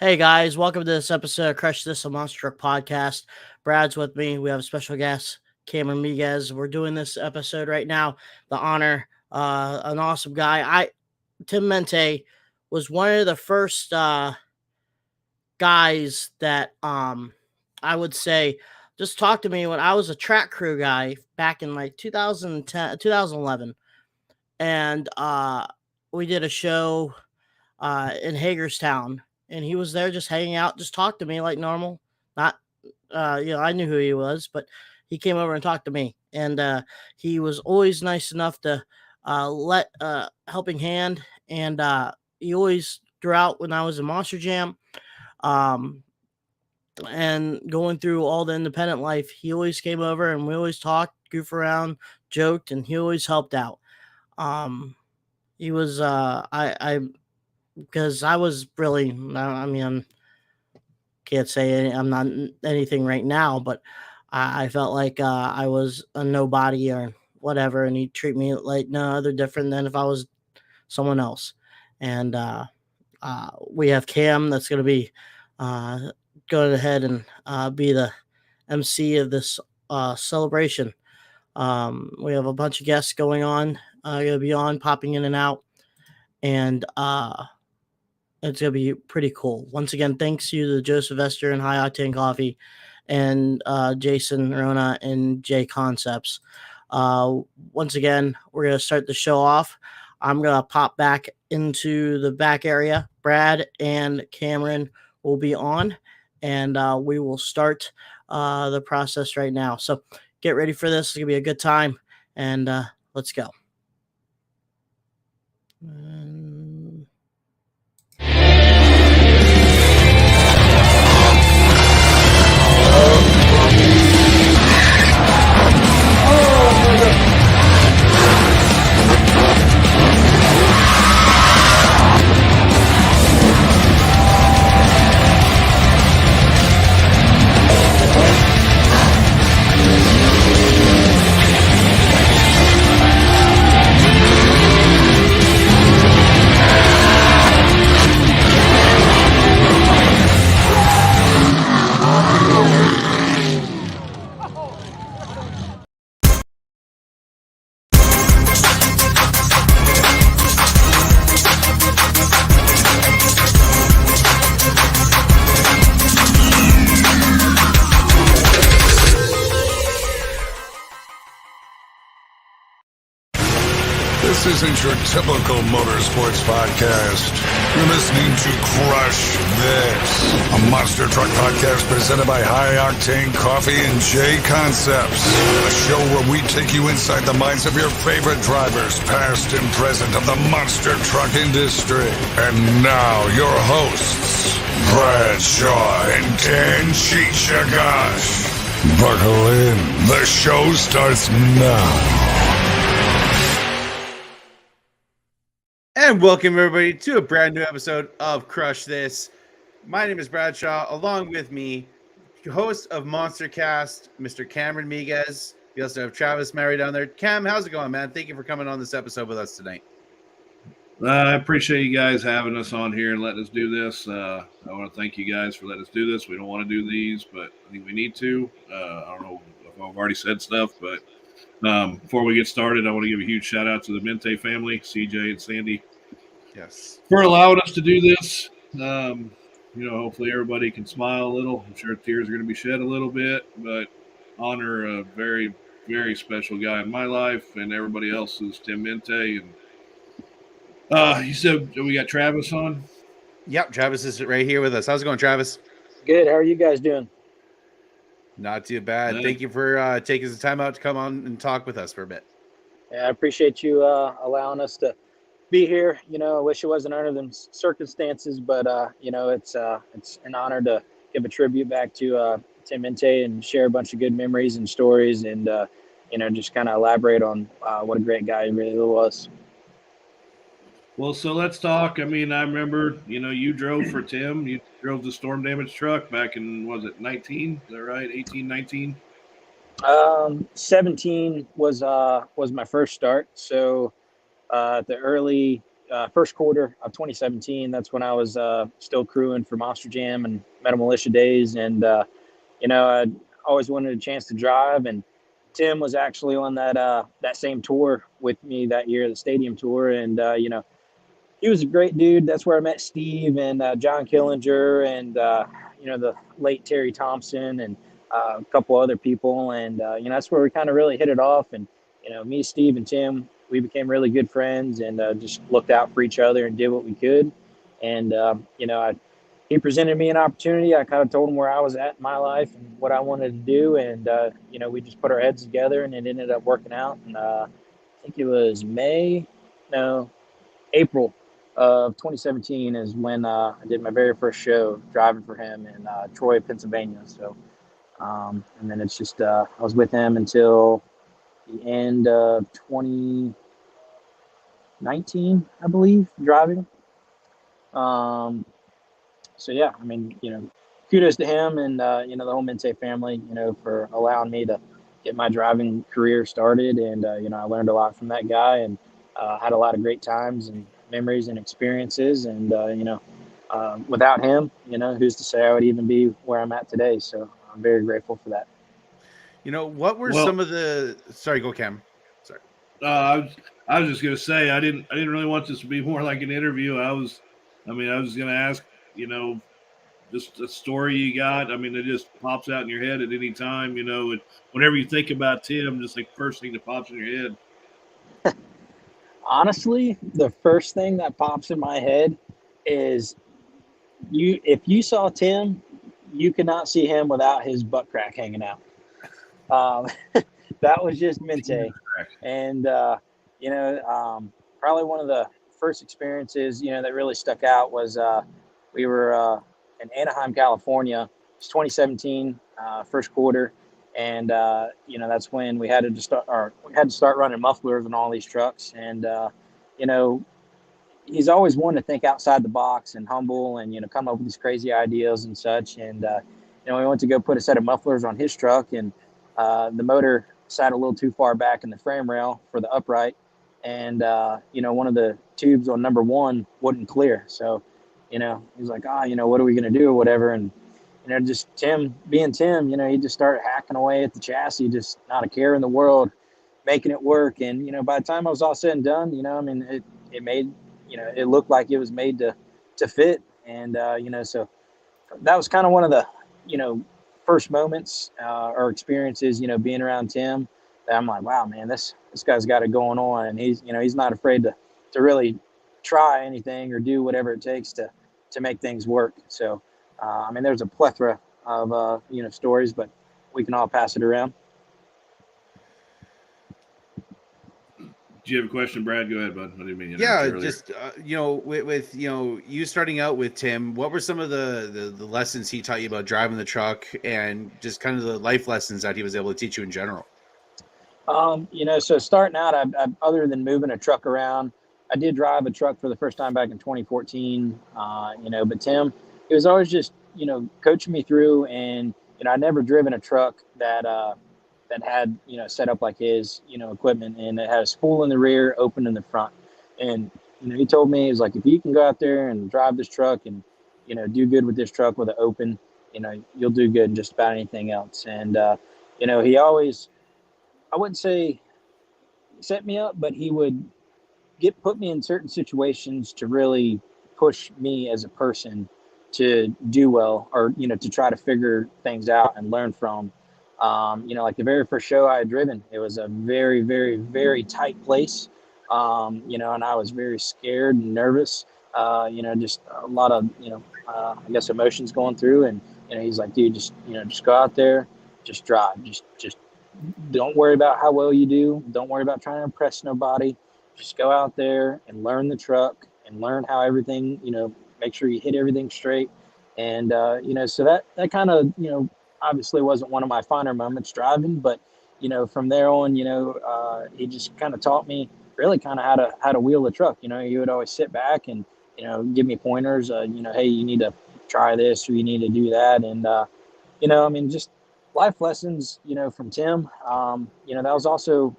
Hey guys, welcome to this episode of Crush This, a Monster Truck podcast. Brad's with me. We have a special guest, Cameron Miguez. We're doing this episode right now. The honor, an awesome guy. Tim Mente was one of the first guys that I would say just talked to me when I was a track crew guy back in like 2010, 2011, and we did a show in Hagerstown, and he was there just hanging out, just talked to me like normal. Not, I knew who he was, but he came over and talked to me, and he was always nice enough to let helping hand, and he always throughout when I was in Monster Jam, um, and going through all the independent life, he always came over and we always talked, goof around, joked, and he always helped out. Um, he was I because I was really, I mean, can't say I'm not anything right now, but I felt like I was a nobody or whatever, and he'd treat me like no other different than if I was someone else. And we have Cam that's going to be uh, going ahead and be the MC of this celebration. We have a bunch of guests going on, going to be on, popping in and out, and it's gonna be pretty cool. Once again, thanks you to Joseph Esther and High Octane Coffee, and Jason Rona and J Concepts. Once again, we're gonna start the show off. I'm gonna pop back into the back area. Brad and Cameron will be on, and we will start the process right now. So get ready for this. It's gonna be a good time, and let's go. This isn't your typical motorsports podcast. You're listening to Crush This, a monster truck podcast presented by High Octane Coffee and J Concepts. A show where we take you inside the minds of your favorite drivers, past and present, of the monster truck industry. And now, your hosts, Brad Shaw and Dan Chichagash. Buckle in. The show starts now. And welcome everybody to a brand new episode of Crush This. My name is Bradshaw. Along with me, host of Monster Cast, Mr. Cameron Miguez. We also have Travis Mary down there. Cam, how's it going, man? Thank you for coming on this episode with us tonight. I appreciate you guys having us on here and letting us do this. I want to thank you guys for letting us do this. We don't want to do these, but I think we need to. I don't know if I've already said stuff, but before we get started, I want to give a huge shout out to the Mente family, CJ and Sandy. Yes. For allowing us to do this. Hopefully everybody can smile a little. I'm sure tears are going to be shed a little bit, but honor a very, very special guy in my life and everybody else's, Tim Mente. And you said we got Travis on? Yep, Travis is right here with us. How's it going, Travis? Good. How are you guys doing? Not too bad. Thank you for taking the time out to come on and talk with us for a bit. Yeah, I appreciate you allowing us to be here. I wish it wasn't under them circumstances, but it's an honor to give a tribute back to Tim Mente and share a bunch of good memories and stories, and just kind of elaborate on what a great guy he really was. Well, so let's talk. I mean, I remember, you drove for Tim. You drove the storm damaged truck back in, was it 19? Is that right? 18, 19? 17 was my first start. So the early first quarter of 2017. That's when I was still crewing for Monster Jam and Metal Militia days. And, I always wanted a chance to drive. And Tim was actually on that same tour with me that year, the stadium tour. And, he was a great dude. That's where I met Steve and John Killinger and, the late Terry Thompson and a couple other people. And, that's where we kind of really hit it off. And, me, Steve, and Tim, we became really good friends and just looked out for each other and did what we could. And, he presented me an opportunity. I kind of told him where I was at in my life and what I wanted to do. And, we just put our heads together and it ended up working out. And I think it was April of 2017 is when I did my very first show driving for him in Troy, Pennsylvania. So, and then it's just, I was with him until the end of 2019, I believe, driving. So yeah, I mean, kudos to him and, the whole Mente family, for allowing me to get my driving career started. And, I learned a lot from that guy and had a lot of great times and memories and experiences. And, without him, who's to say I would even be where I'm at today. So I'm very grateful for that. What were some of the, sorry, go Cam. Sorry. I was just going to say, I didn't really want this to be more like an interview. I was just going to ask, just a story you got. I mean, it just pops out in your head at any time, and whenever you think about Tim, just like first thing that pops in your head. Honestly, the first thing that pops in my head is if you saw Tim, you could not see him without his butt crack hanging out. That was just Mente. And, probably one of the first experiences, that really stuck out was we were in Anaheim, California. It's 2017, first quarter. And, that's when we had to start running mufflers on all these trucks. And, he's always wanted to think outside the box and humble and, come up with these crazy ideas and such. And, we went to go put a set of mufflers on his truck and the motor sat a little too far back in the frame rail for the upright. And, one of the tubes on number one wouldn't clear. So, he's like, what are we going to do or whatever. And, just Tim being Tim, he just started hacking away at the chassis, just not a care in the world, making it work. And, by the time I was all said and done, it made, it looked like it was made to fit. And, so that was kind of one of the, first moments or experiences, being around Tim that I'm like, wow, man, this guy's got it going on. And he's not afraid to really try anything or do whatever it takes to make things work. So, there's a plethora of, stories, but we can all pass it around. Do you have a question, Brad? Go ahead, bud. I didn't mean to yeah, just, with you starting out with Tim, what were some of the lessons he taught you about driving the truck and just kind of the life lessons that he was able to teach you in general? So starting out, I other than moving a truck around, I did drive a truck for the first time back in 2014, but Tim, he was always just, coaching me through. And, I'd never driven a truck that had, set up like his, equipment, and it had a spool in the rear, open in the front. And, he told me, he was like, if you can go out there and drive this truck and, do good with this truck with it open, you'll do good in just about anything else. And, he always, I wouldn't say set me up, but he would put me in certain situations to really push me as a person to do well, or, to try to figure things out and learn from. Like the very first show I had driven, it was a very, very, very tight place. And I was very scared and nervous, just a lot of, I guess emotions going through. And, he's like, dude, just go out there, just drive, just don't worry about how well you do. Don't worry about trying to impress nobody. Just go out there and learn the truck and learn how everything, make sure you hit everything straight. And, so that kind of, obviously wasn't one of my finer moments driving, but, from there on, he just kind of taught me really kind of how to wheel the truck. He would always sit back and, give me pointers, hey, you need to try this or you need to do that. And, just life lessons, from Tim. That was also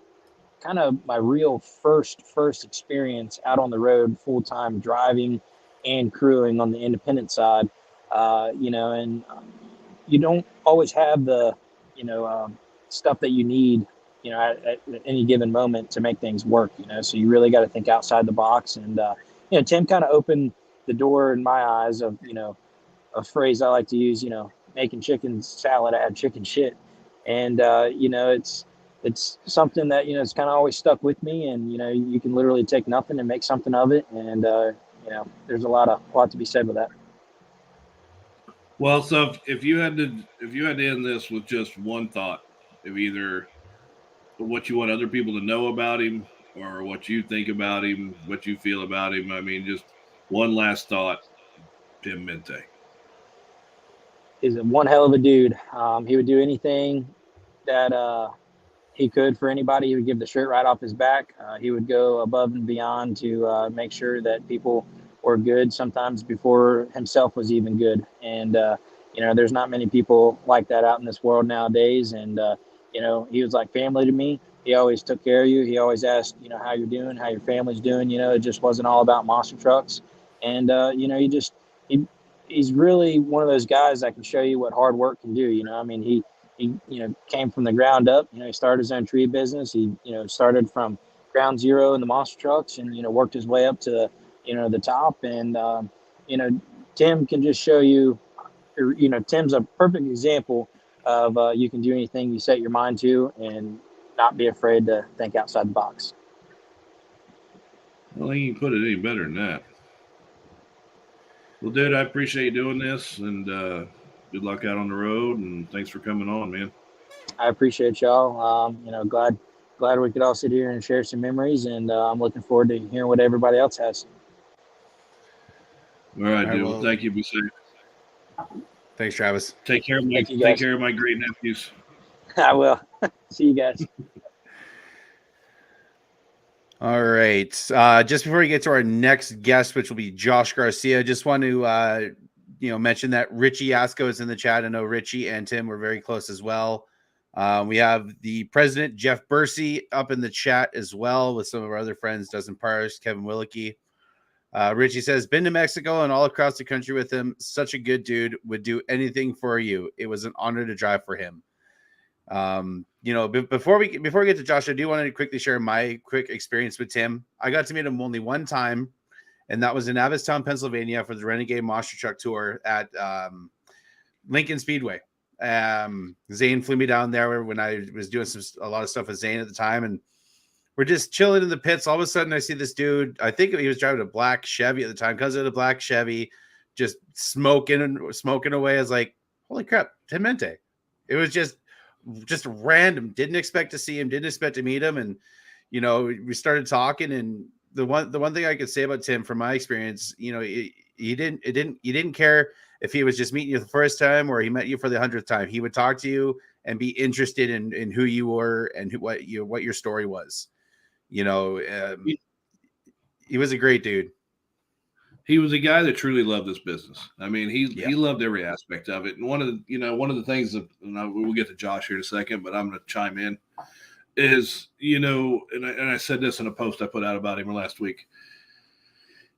kind of my real first experience out on the road full time driving and crewing on the independent side. And you don't always have the stuff that you need at any given moment to make things work. So you really got to think outside the box. And Tim kind of opened the door in my eyes of a phrase I like to use, making chicken salad out of chicken shit. And, it's something that, it's kind of always stuck with me. And, you can literally take nothing and make something of it. And, there's a lot to be said with that. Well, so if you had to end this with just one thought of either what you want other people to know about him or what you think about him, what you feel about him, I mean, just one last thought, Tim Mente. He's one hell of a dude. He would do anything that he could for anybody. He would give the shirt right off his back. He would go above and beyond to make sure that people were good, sometimes before himself was even good. And, there's not many people like that out in this world nowadays. And, he was like family to me. He always took care of you. He always asked, how you're doing, how your family's doing. It just wasn't all about monster trucks. And, he's really one of those guys that can show you what hard work can do. He came from the ground up. He started his own tree business. He started from ground zero in the monster trucks and worked his way up to the top. And Tim can just show you, Tim's a perfect example of you can do anything you set your mind to and not be afraid to think outside the box. I don't think you can put it any better than that. Well, dude, I appreciate you doing this, and good luck out on the road, and thanks for coming on, man. I appreciate y'all. Glad we could all sit here and share some memories, and I'm looking forward to hearing what everybody else has. All right, dude. Well, thank you. Be safe. Thanks, Travis. Take care of my great nephews. I will. See you guys. All right. Just before we get to our next guest, which will be Josh Garcia, just want to mention that Richie Asco is in the chat. I know Richie and Tim were very close as well. We have the president, Jeff Bursey, up in the chat as well with some of our other friends, Dustin Parrish, Kevin Willicke. Richie says, been to Mexico and all across the country with him. Such a good dude, would do anything for you. It was an honor to drive for him. Before we get to Josh, I do want to quickly share my quick experience with Tim. I got to meet him only one time, and that was in Abbottstown, Pennsylvania for the Renegade Monster Truck Tour at Lincoln Speedway. Zane flew me down there when I was doing a lot of stuff with Zane at the time, and we're just chilling in the pits. All of a sudden, I see this dude. I think he was driving a black Chevy at the time, because of the black Chevy, just smoking away. I was like, holy crap, Tim Mente. It was just random. Didn't expect to see him, didn't expect to meet him. And, we started talking, and the one thing I could say about Tim from my experience, he didn't care if he was just meeting you the first time or he met you for the 100th time. He would talk to you and be interested in who you were and what your story was. He was a great dude. He was a guy that truly loved this business. I mean, he loved every aspect of it. And one of the things that, and we'll get to Josh here in a second, but I'm going to chime in, is, and I said this in a post I put out about him last week.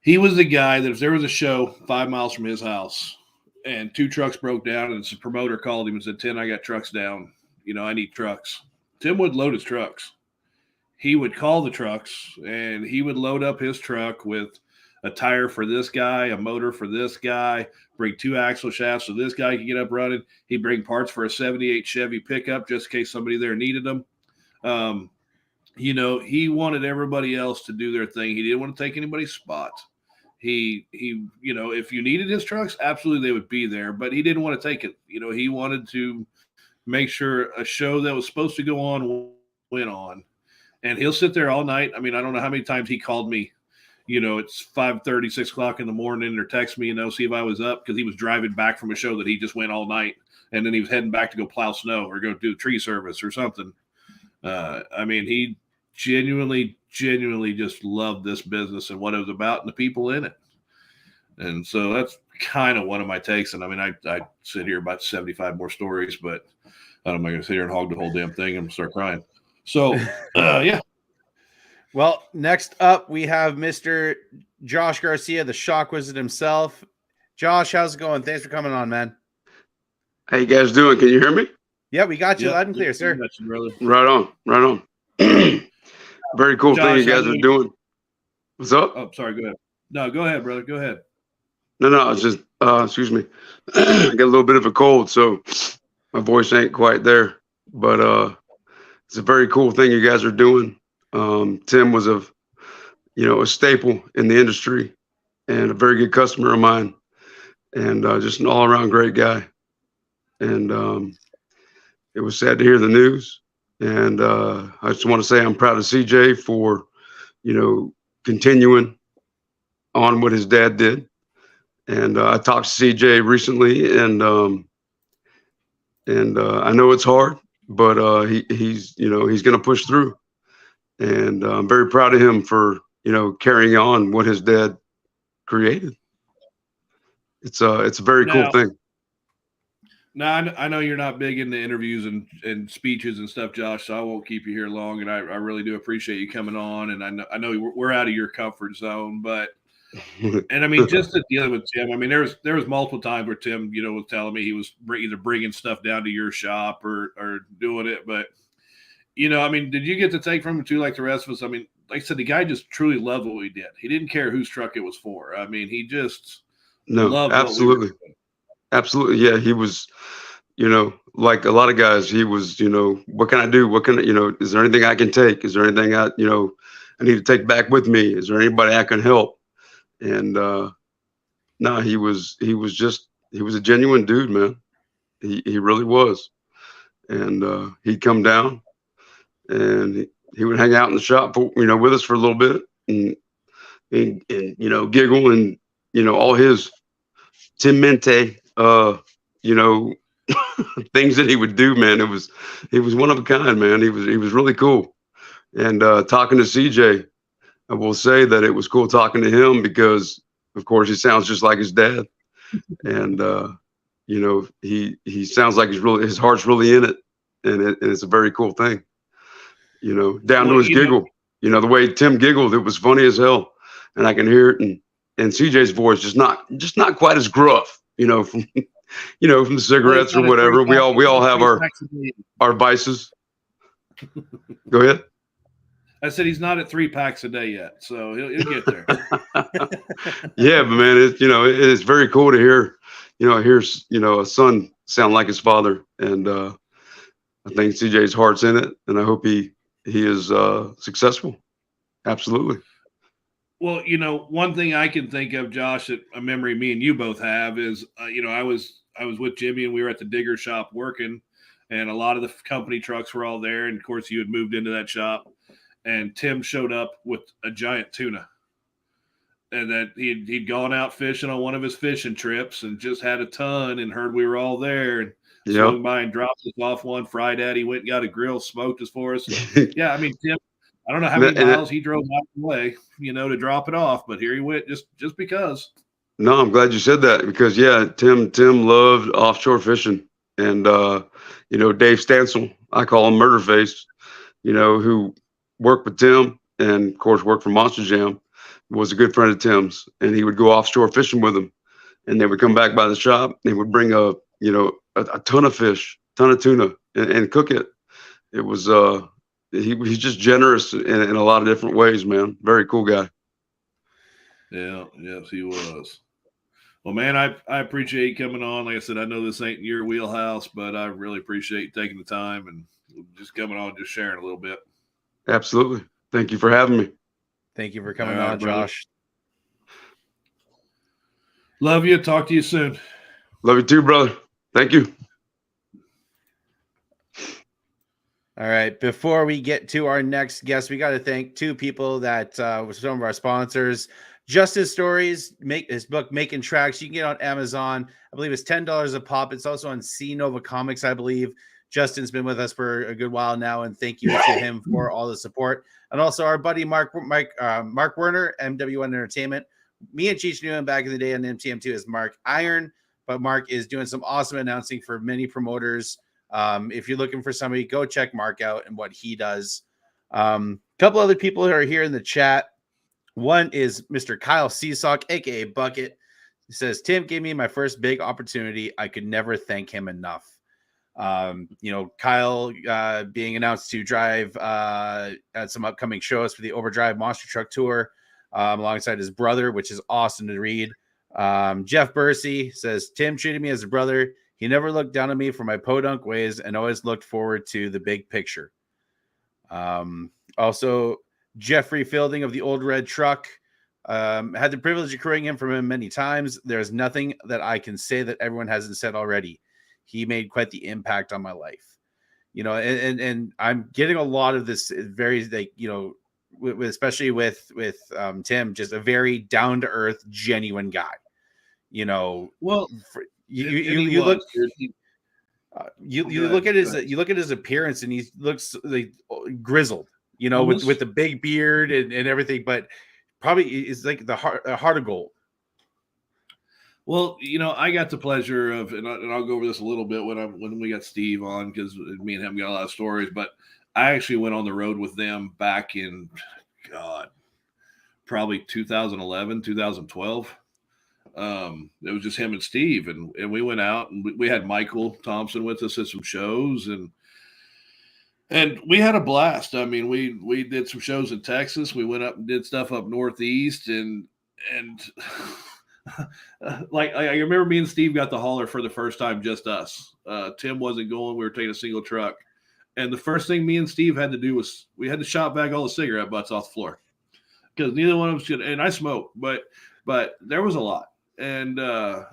He was the guy that if there was a show 5 miles from his house and 2 trucks broke down and the promoter called him and said, Tim, I got trucks down. I need trucks. Tim would load his trucks. He would call the trucks and he would load up his truck with a tire for this guy, a motor for this guy, bring 2 axle shafts so this guy can get up running. He'd bring parts for a 78 Chevy pickup just in case somebody there needed them. He wanted everybody else to do their thing. He didn't want to take anybody's spot. He if you needed his trucks, absolutely they would be there, but he didn't want to take it. He wanted to make sure a show that was supposed to go on went on. And he'll sit there all night. I mean, I don't know how many times he called me. It's 5:30, 6 o'clock in the morning, or text me, see if I was up, because he was driving back from a show that he just went all night, and then he was heading back to go plow snow or go do tree service or something. He genuinely just loved this business and what it was about and the people in it. And so that's kind of one of my takes. And I sit here about 75 more stories, but I'm not going to sit here and hog the whole damn thing and start crying. So, yeah. Well, next up we have Mr. Josh Garcia, the Shock Wizard himself. Josh, how's it going? Thanks for coming on, man. How you guys doing? Can you hear me? Yeah, we got you Yep, loud and clear, sir. got you, brother. Right on, right on. Very cool thing you Josh, I guys know are you- doing. What's up? Oh, sorry. Go ahead. No, go ahead, brother. Go ahead. No, it's just excuse me. I got a little bit of a cold, so my voice ain't quite there. But it's a very cool thing you guys are doing. Tim was a staple in the industry and a very good customer of mine, and just an all around great guy. And it was sad to hear the news. And I just want to say I'm proud of CJ for, continuing on what his dad did. And I talked to CJ recently, and I know it's hard, but he's going to push through. And I'm very proud of him for carrying on what his dad created. It's a very cool thing. Now, I know you're not big into interviews and speeches and stuff, Josh, so I won't keep you here long. And I really do appreciate you coming on. And I know we're out of your comfort zone, but and I mean, just dealing with Tim. I mean, there was multiple times where Tim, was telling me he was either bringing stuff down to your shop or doing it. But I mean, did you get to take from him too, like the rest of us? I mean, like I said, the guy just truly loved what he did. He didn't care whose truck it was for. I mean, he just loved absolutely. What we were doing. Absolutely. Yeah. He was, like a lot of guys, he was, what can I do? What can, is there anything I can take? Is there anything I need to take back with me? Is there anybody I can help? And, no, he was a genuine dude, man. He really was. And, he'd come down and he would hang out in the shop, with us for a little bit and giggle and, all his Tim Mente, things that he would do, man. He was one of a kind, man. He was really cool. And talking to CJ, I will say that it was cool talking to him because, of course, he sounds just like his dad, and he sounds like his heart's really in it, and it's a very cool thing. Down to his giggle. The way Tim giggled, it was funny as hell, and I can hear it. And CJ's voice just not quite as gruff, from from the cigarettes or whatever. We all have our vices. Go ahead. I said he's not at 3 packs a day yet, so he'll get there. Yeah, but man, it's very cool to hear, a son sound like his father, and I think CJ's heart's in it, and I hope he is successful. Absolutely. Well, one thing I can think of, Josh, that a memory me and you both have is, I was with Jimmy and we were at the digger shop working, and a lot of the company trucks were all there, and of course you had moved into that shop. And Tim showed up with a giant tuna, and that he'd gone out fishing on one of his fishing trips and just had a ton and heard we were all there and swung by and dropped us off one. Fried at, he went and got a grill, smoked us for us. Yeah, I mean, Tim, I don't know how many miles he drove out of the way, to drop it off, but here he went just because. No, I'm glad you said that because Tim loved offshore fishing, and Dave Stansel, I call him Murderface, who worked with Tim and of course worked for Monster Jam, was a good friend of Tim's, and he would go offshore fishing with him, and they would come back by the shop. They would bring a ton of fish, ton of tuna, and cook it. It was he's just generous in a lot of different ways, man. Very cool guy. Yeah, yes, he was. Well, man, I appreciate you coming on. Like I said, I know this ain't your wheelhouse, but I really appreciate you taking the time and just coming on, just sharing a little bit. Absolutely. Thank you for having me. Thank you for coming on, Josh. Love you. Talk to you soon. Love you too, brother. Thank you. All right. Before we get to our next guest, we got to thank two people that were some of our sponsors. Justice Stories, his book Making Tracks. You can get on Amazon. I believe it's $10 a pop. It's also on C Nova Comics, I believe. Justin's been with us for a good while now, and thank you to him for all the support. And also our buddy Mark Werner, MW1 Entertainment. Me and Cheech knew him back in the day on MTM2 as Mark Iron, but Mark is doing some awesome announcing for many promoters. If you're looking for somebody, go check Mark out and what he does. Couple other people who are here in the chat. One is Mr. Kyle Seasock, aka Bucket. He says, Tim gave me my first big opportunity. I could never thank him enough. Kyle being announced to drive at some upcoming shows for the Overdrive Monster Truck Tour alongside his brother, which is awesome to read. Jeff Bursey says, Tim treated me as a brother. He never looked down on me for my podunk ways and always looked forward to the big picture. Also, Jeffrey Fielding of the Old Red Truck. Had the privilege of hearing him from him many times. There's nothing that I can say that everyone hasn't said already. He made quite the impact on my life, and I'm getting a lot of this very, especially with Tim, just a very down to earth, genuine guy. Well, you look at his appearance and he looks like grizzled, with the big beard and everything, but probably is like the heart of gold. Well, I got the pleasure of, and I'll go over this a little bit when we got Steve on, because me and him got a lot of stories, but I actually went on the road with them back in, probably 2011, 2012. It was just him and Steve, and we went out, and we had Michael Thompson with us at some shows, and we had a blast. I mean, we did some shows in Texas. We went up and did stuff up Northeast, and like I remember me and Steve got the hauler for the first time, just us. Tim wasn't going. We were taking a single truck. And the first thing me and Steve had to do was we had to shop back all the cigarette butts off the floor, because neither one of us should. And I smoke, but there was a lot. And, I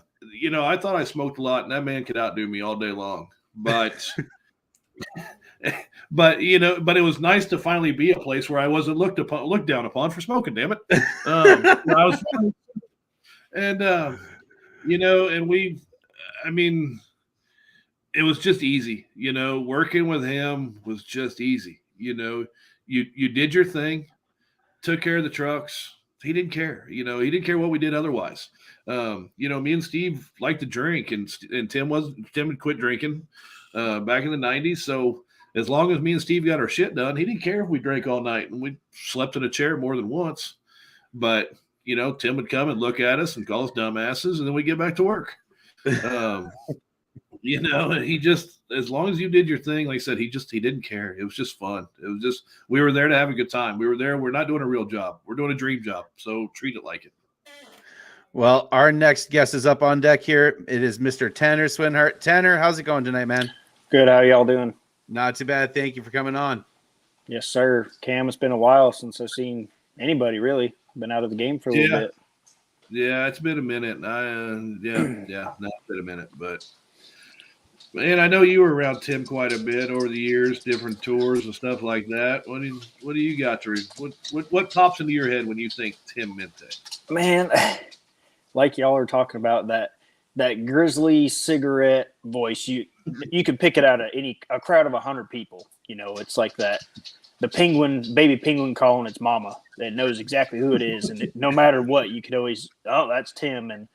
thought I smoked a lot, and that man could outdo me all day long. But, but it was nice to finally be a place where I wasn't looked down upon for smoking, damn it. I was And, it was just easy, working with him was just easy. You did your thing, took care of the trucks. He didn't care, he didn't care what we did otherwise. Me and Steve liked to drink, and Tim had quit drinking, back in the 90s. So as long as me and Steve got our shit done, he didn't care if we drank all night, and we slept in a chair more than once. But Tim would come and look at us and call us dumbasses, and then we get back to work. He just, as long as you did your thing, like I said, he didn't care. It was just fun. It was just, we were there to have a good time. We were there. We're not doing a real job. We're doing a dream job. So treat it like it. Well, our next guest is up on deck here. It is Mr. Tanner Swinhart. Tanner, how's it going tonight, man? Good. How y'all doing? Not too bad. Thank you for coming on. Yes, sir. Cam, it's been a while since I've seen anybody really. Been out of the game for a little bit. Yeah, it's been a minute. It's been a minute, but man, I know you were around Tim quite a bit over the years, different tours and stuff like that. What do you got to what pops into your head when you think Tim Mente? Man, like y'all are talking about that grizzly cigarette voice, you could pick it out of a crowd of 100 people. It's like that. The baby penguin calling its mama. It knows exactly who it is. And no matter what, you could always, that's Tim. And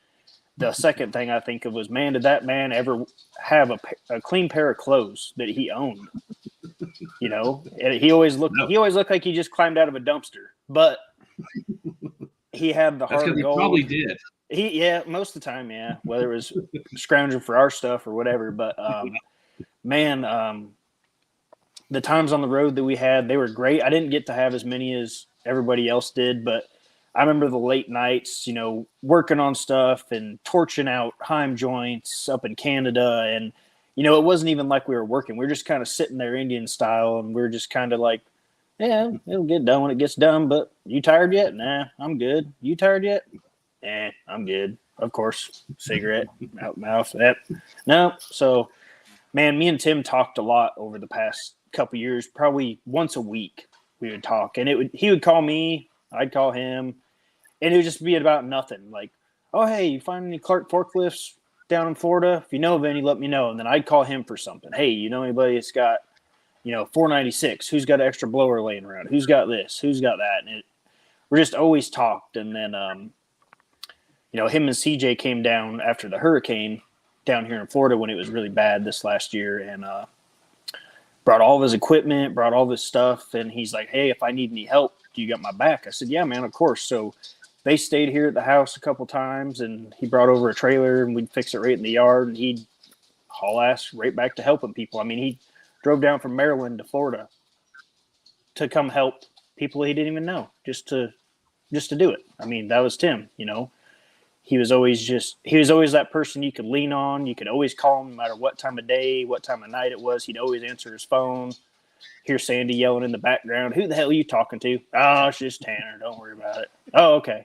the second thing I think of was, man, did that man ever have a clean pair of clothes that he owned? And he always looked like he just climbed out of a dumpster, but he had the heart of gold. He probably did. Most of the time. Yeah. Whether it was scrounging for our stuff or whatever, but, the times on the road that we had, they were great. I didn't get to have as many as everybody else did, but I remember the late nights, working on stuff and torching out Heim joints up in Canada. And, it wasn't even like we were working. We were just kind of sitting there Indian style, and we were just kind of like, yeah, it'll get done when it gets done, but you tired yet? Nah, I'm good. You tired yet? I'm good. Of course, cigarette, out mouth. No. So, man, me and Tim talked a lot over the past couple years. Probably once a week we would talk, and he would call me, I'd call him, and it would just be about nothing. Like, oh, hey, you find any Clark forklifts down in Florida? If you know of any, let me know. And then I'd call him for something. Hey, you know anybody that's got 496? Who's got an extra blower laying around? Who's got this? Who's got that? And we just always talked. And then him and CJ came down after the hurricane down here in Florida when it was really bad this last year, and brought all of his equipment, brought all this stuff. And he's like, hey, if I need any help, do you got my back? I said, yeah, man, of course. So they stayed here at the house a couple times, and he brought over a trailer, and we'd fix it right in the yard, and he'd haul ass right back to helping people. I mean, he drove down from Maryland to Florida to come help people he didn't even know, just to do it. I mean, that was Tim, you know. He was always that person you could lean on. You could always call him no matter what time of day, what time of night it was. He'd always answer his phone. Hear Sandy yelling in the background, who the hell are you talking to? Oh, it's just Tanner. Don't worry about it. Oh, okay.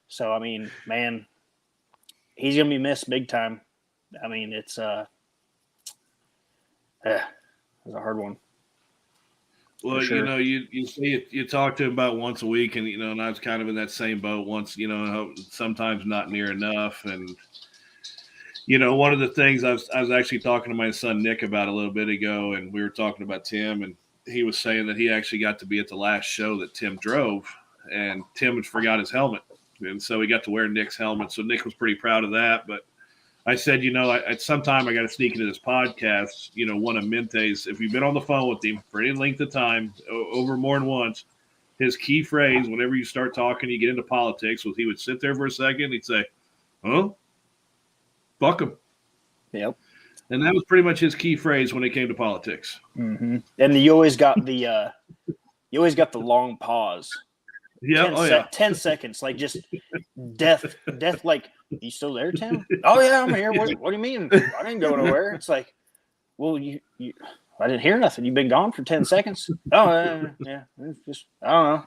So, I mean, man, he's going to be missed big time. I mean, it's a hard one. Well, sure. you know, you see you talk to him about once a week, and, you know, and I was kind of in that same boat once, you know, sometimes not near enough. And, you know, one of the things I was actually talking to my son Nick about a little bit ago, and we were talking about Tim, and he was saying that he actually got to be at the last show that Tim drove, and Tim had forgot his helmet. And so he got to wear Nick's helmet. So Nick was pretty proud of that. But I said, you know, at some time I got to sneak into this podcast, you know, one of Mente's, if you've been on the phone with him for any length of time, over more than once, his key phrase, whenever you start talking, you get into politics, was he would sit there for a second, he'd say, huh? Fuck him. Yep. And that was pretty much his key phrase when it came to politics. Mm-hmm. And you always got the long pause. Yeah. 10 seconds, like just death. Like, you still there, Tim? Oh yeah, I'm here. What do you mean? I didn't go nowhere. It's like, well, you I didn't hear nothing. You've been gone for 10 seconds. Oh yeah. It's just, I don't know.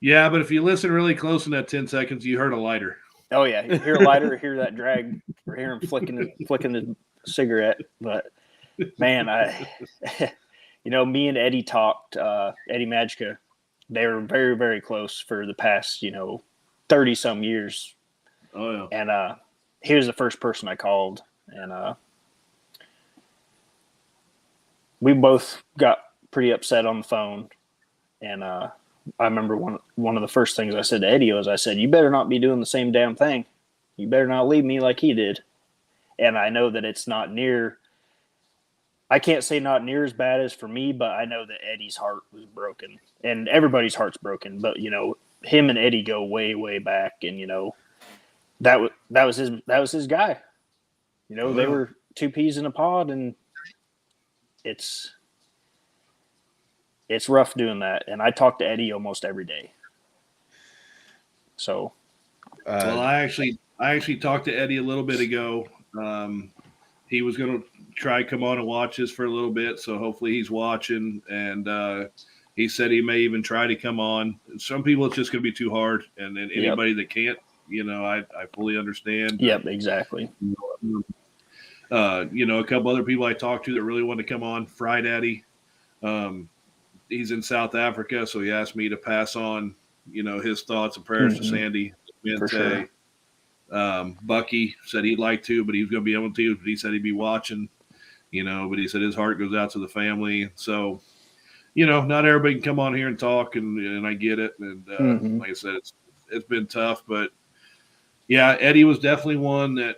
Yeah, but if you listen really close in that 10 seconds, you heard a lighter. Oh yeah, you hear a lighter, hear that drag, or hear him flicking the cigarette. But man, you know, me and Eddie talked. Eddie Magica, they were very, very close for the past, you know, 30 some years. Oh yeah. And he was the first person I called, and we both got pretty upset on the phone. And I remember one of the first things I said to Eddie was, I said, you better not be doing the same damn thing. You better not leave me like he did. And I know that it's not near, I can't say not near as bad as for me, but I know that Eddie's heart was broken, and everybody's heart's broken. But, you know, him and Eddie go way, way back. And, you know, that was his guy. You know, they were two peas in a pod, and it's rough doing that. And I talk to Eddie almost every day. So, well, I actually talked to Eddie a little bit ago. He was going to try come on and watch this for a little bit, so hopefully he's watching. And he said he may even try to come on. Some people, it's just going to be too hard, and then anybody that can't, you know, I fully understand. Yep, exactly. You know, a couple other people I talked to that really want to come on. Fry Daddy, he's in South Africa, so he asked me to pass on, you know, his thoughts and prayers to Sandy. For sure. Bucky said he'd like to, but he was going to be able to. But he said he'd be watching, you know. But he said his heart goes out to the family. So, you know, not everybody can come on here and talk, and I get it. And like I said, it's been tough, but yeah, Eddie was definitely one that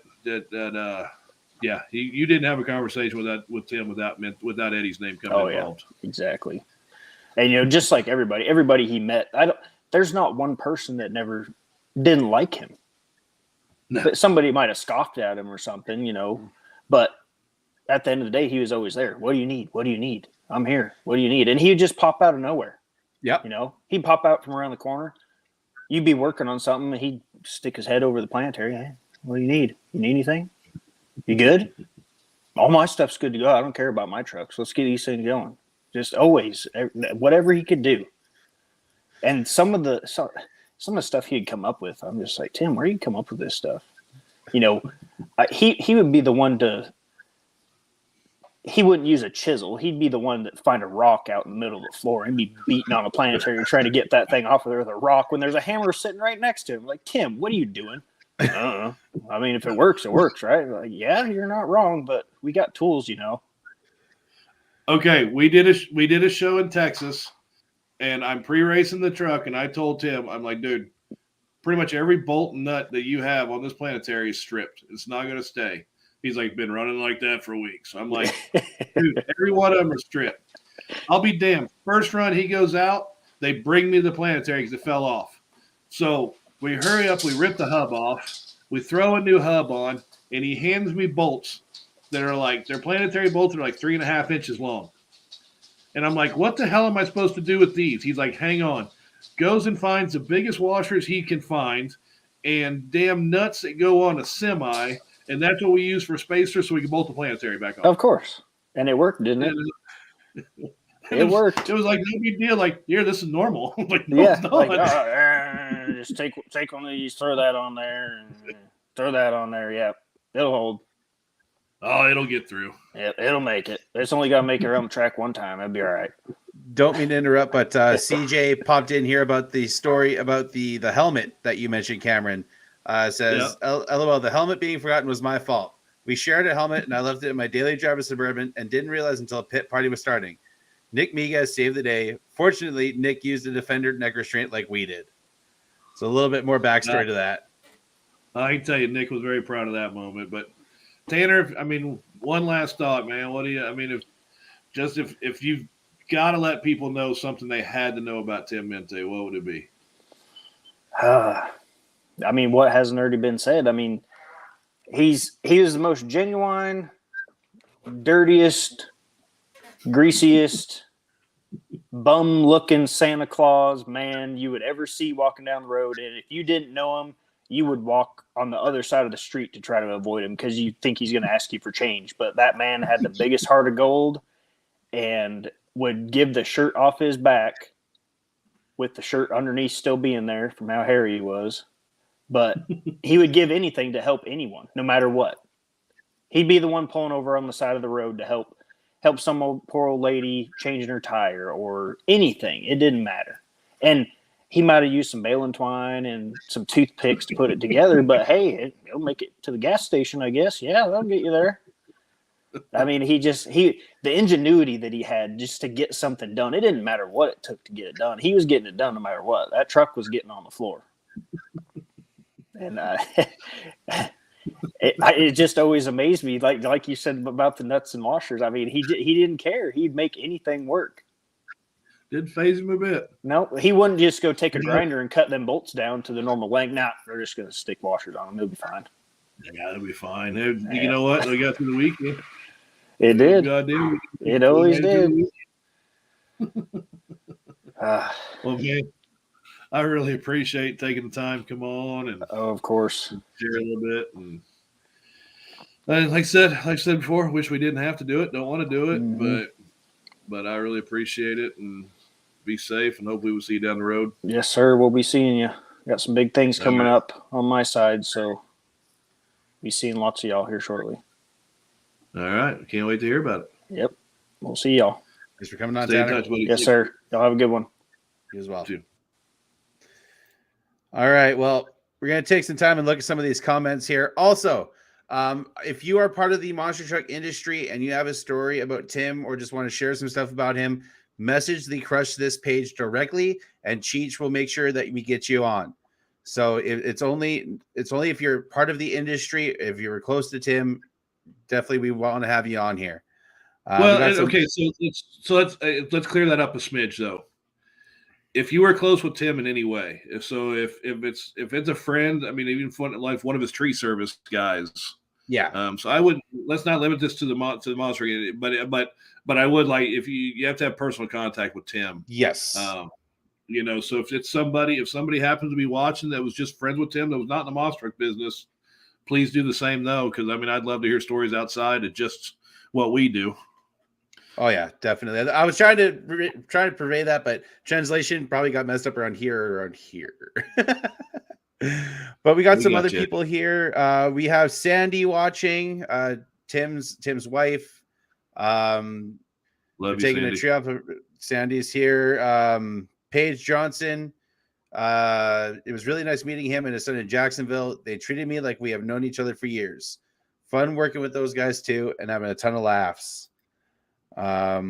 yeah, you didn't have a conversation with Tim without Eddie's name coming involved. Yeah, exactly. And, you know, just like everybody he met, there's not one person that never didn't like him. No. But somebody might have scoffed at him or something, you know. But at the end of the day, he was always there. What do you need? What do you need? I'm here. What do you need? And he would just pop out of nowhere. Yep. You know, he'd pop out from around the corner. You'd be working on something, and he'd stick his head over the planetary. Hey, what do you need? You need anything? You good? All my stuff's good to go. I don't care about my trucks. Let's get these things going. Just always, whatever he could do. And some of the stuff he'd come up with, I'm just like, Tim, where do you come up with this stuff? You know, he would be the one to. He wouldn't use a chisel. He'd be the one that find a rock out in the middle of the floor and be beating on a planetary trying to get that thing off of there with a rock when there's a hammer sitting right next to him. Like, Tim, what are you doing? I mean, if it works, it works, right? Like, yeah, you're not wrong, but we got tools, you know. Okay, we did a show in Texas, and I'm pre-racing the truck, and I told Tim, I'm like, dude, pretty much every bolt and nut that you have on this planetary is stripped. It's not going to stay. He's like, been running like that for weeks. I'm like, dude, every one of them are stripped. I'll be damned. First run, he goes out. They bring me the planetary because it fell off. So we hurry up. We rip the hub off. We throw a new hub on, and he hands me bolts that are like, they're planetary bolts that are like 3.5 inches long. And I'm like, what the hell am I supposed to do with these? He's like, hang on. Goes and finds the biggest washers he can find and damn nuts that go on a semi. And that's what we use for spacers so we can bolt the planetary back on. Of course. And it worked, didn't it? It worked. It was like no big deal. Like, here, this is normal. Like, no, Yeah. it's not. Like, just take one of these, throw that on there, and throw that on there. Yep. It'll hold. Oh, it'll get through. Yep, it'll make it. It's only got to make it around the track one time. It'll be all right. Don't mean to interrupt, but CJ popped in here about the story about the helmet that you mentioned, Cameron. Says, LOL, the helmet being forgotten was my fault. We shared a helmet, and I left it in my daily driver Suburban and didn't realize until a pit party was starting. Nick Miguez saved the day. Fortunately, Nick used a Defender neck restraint like we did. So a little bit more backstory to that. I can tell you, Nick was very proud of that moment. But Tanner, I mean, one last thought, man. What do you? I mean, if you've got to let people know something they had to know about Tim Mente, what would it be? I mean, what hasn't already been said? I mean, he is the most genuine, dirtiest, greasiest, bum-looking Santa Claus man you would ever see walking down the road. And if you didn't know him, you would walk on the other side of the street to try to avoid him because you think he's going to ask you for change. But that man had the biggest heart of gold and would give the shirt off his back with the shirt underneath still being there from how hairy he was. But he would give anything to help anyone, no matter what. He'd be the one pulling over on the side of the road to help some poor old lady changing her tire or anything. It didn't matter. And he might have used some baling twine and some toothpicks to put it together, but hey, it'll make it to the gas station, I guess. Yeah, that'll get you there. I mean, the ingenuity that he had just to get something done. It didn't matter what it took to get it done. He was getting it done no matter what. That truck was getting on the floor. And it just always amazed me, like you said about the nuts and washers. I mean, he didn't care. He'd make anything work. Didn't phase him a bit. No, he wouldn't just go take a grinder and cut them bolts down to the normal length. Nah, they're just going to stick washers on them. It'll be fine. Yeah, it'll be fine. You know what? They got through the weekend. It did. It always did. Well, man, I really appreciate taking the time to come on and of course share a little bit. And like I said before, wish we didn't have to do it. Don't want to do it, but I really appreciate it and be safe and hopefully we'll see you down the road. Yes, sir. We'll be seeing you. Got some big things coming up on my side, so be seeing lots of y'all here shortly. All right. Can't wait to hear about it. Yep. We'll see y'all. Thanks for coming on, Stay in Tanner. touch, buddy. Yes, sir. Y'all have a good one. You as well. Too. All right. Well, we're going to take some time and look at some of these comments here. Also, if you are part of the monster truck industry and you have a story about Tim or just want to share some stuff about him, message the Crush This page directly, and Cheech will make sure that we get you on. So it's only if you're part of the industry, if you're close to Tim, definitely we want to have you on here. Okay, so let's clear that up a smidge though. If you were close with Tim in any way, if it's a friend, I mean, even one of his tree service guys. Yeah. So I would let's not limit this to the monster, but I would like if you have to have personal contact with Tim. Yes. So if somebody happens to be watching that was just friends with Tim that was not in the monster truck business, please do the same though, because I mean I'd love to hear stories outside of just what we do. Oh yeah, definitely. I was trying to purvey that, but translation probably got messed up around here. But we got some other people here. We have Sandy watching. Tim's wife. Love you, taking a trip. Sandy's here. Paige Johnson. It was really nice meeting him and his son in Jacksonville. They treated me like we have known each other for years. Fun working with those guys too, and having a ton of laughs. A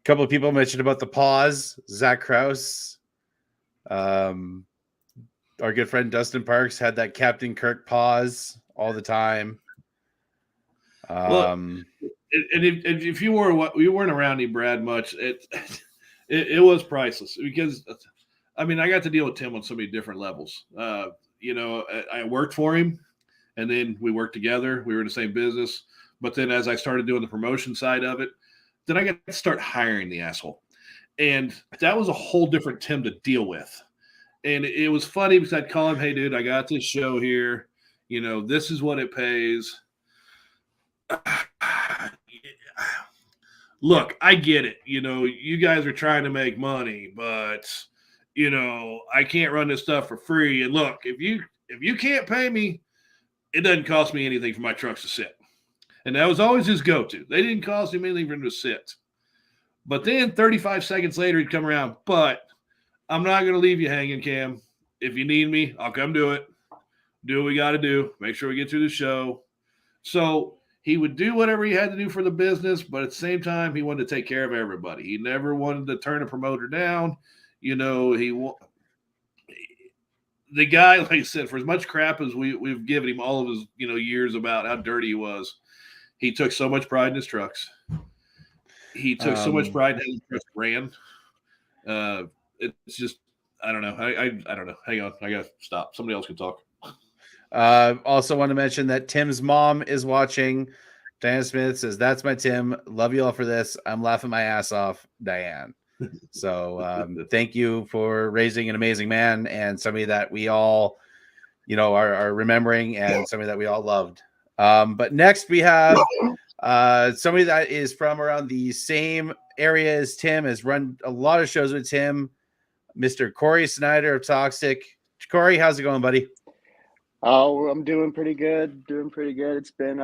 couple of people mentioned about the pause. Zach Krause, our good friend Dustin Parks had that Captain Kirk pause all the time. Well, Um, and if you weren't around him, Brad, much, it was priceless because, I mean, I got to deal with Tim on so many different levels. I worked for him, and then we worked together. We were in the same business. But then as I started doing the promotion side of it, then I got to start hiring the asshole. And that was a whole different Tim to deal with. And it was funny because I'd call him, hey, dude, I got this show here. This is what it pays. Look, I get it. You guys are trying to make money, but I can't run this stuff for free. And look, if you can't pay me, it doesn't cost me anything for my trucks to sit. And that was always his go-to. They didn't cost him anything for him to sit. But then 35 seconds later, he'd come around. But I'm not going to leave you hanging, Cam. If you need me, I'll come do it. Do what we got to do. Make sure we get through the show. So he would do whatever he had to do for the business, but at the same time, he wanted to take care of everybody. He never wanted to turn a promoter down. The guy, like I said, for as much crap as we've given him all of his, years about how dirty he was, he took so much pride in his trucks. He took so much pride in how his trucks ran. It's just, I don't know. I don't know. Hang on. I got to stop. Somebody else can talk. Also want to mention that Tim's mom is watching. Diana Smith says, that's my Tim. Love you all for this. I'm laughing my ass off, Diane. So thank you for raising an amazing man and somebody that we all, are remembering and somebody that we all loved. But next we have somebody that is from around the same area as Tim, has run a lot of shows with Tim, Mr. Corey Snyder of Toxic. Corey, how's it going, buddy? Oh, I'm doing pretty good. It's been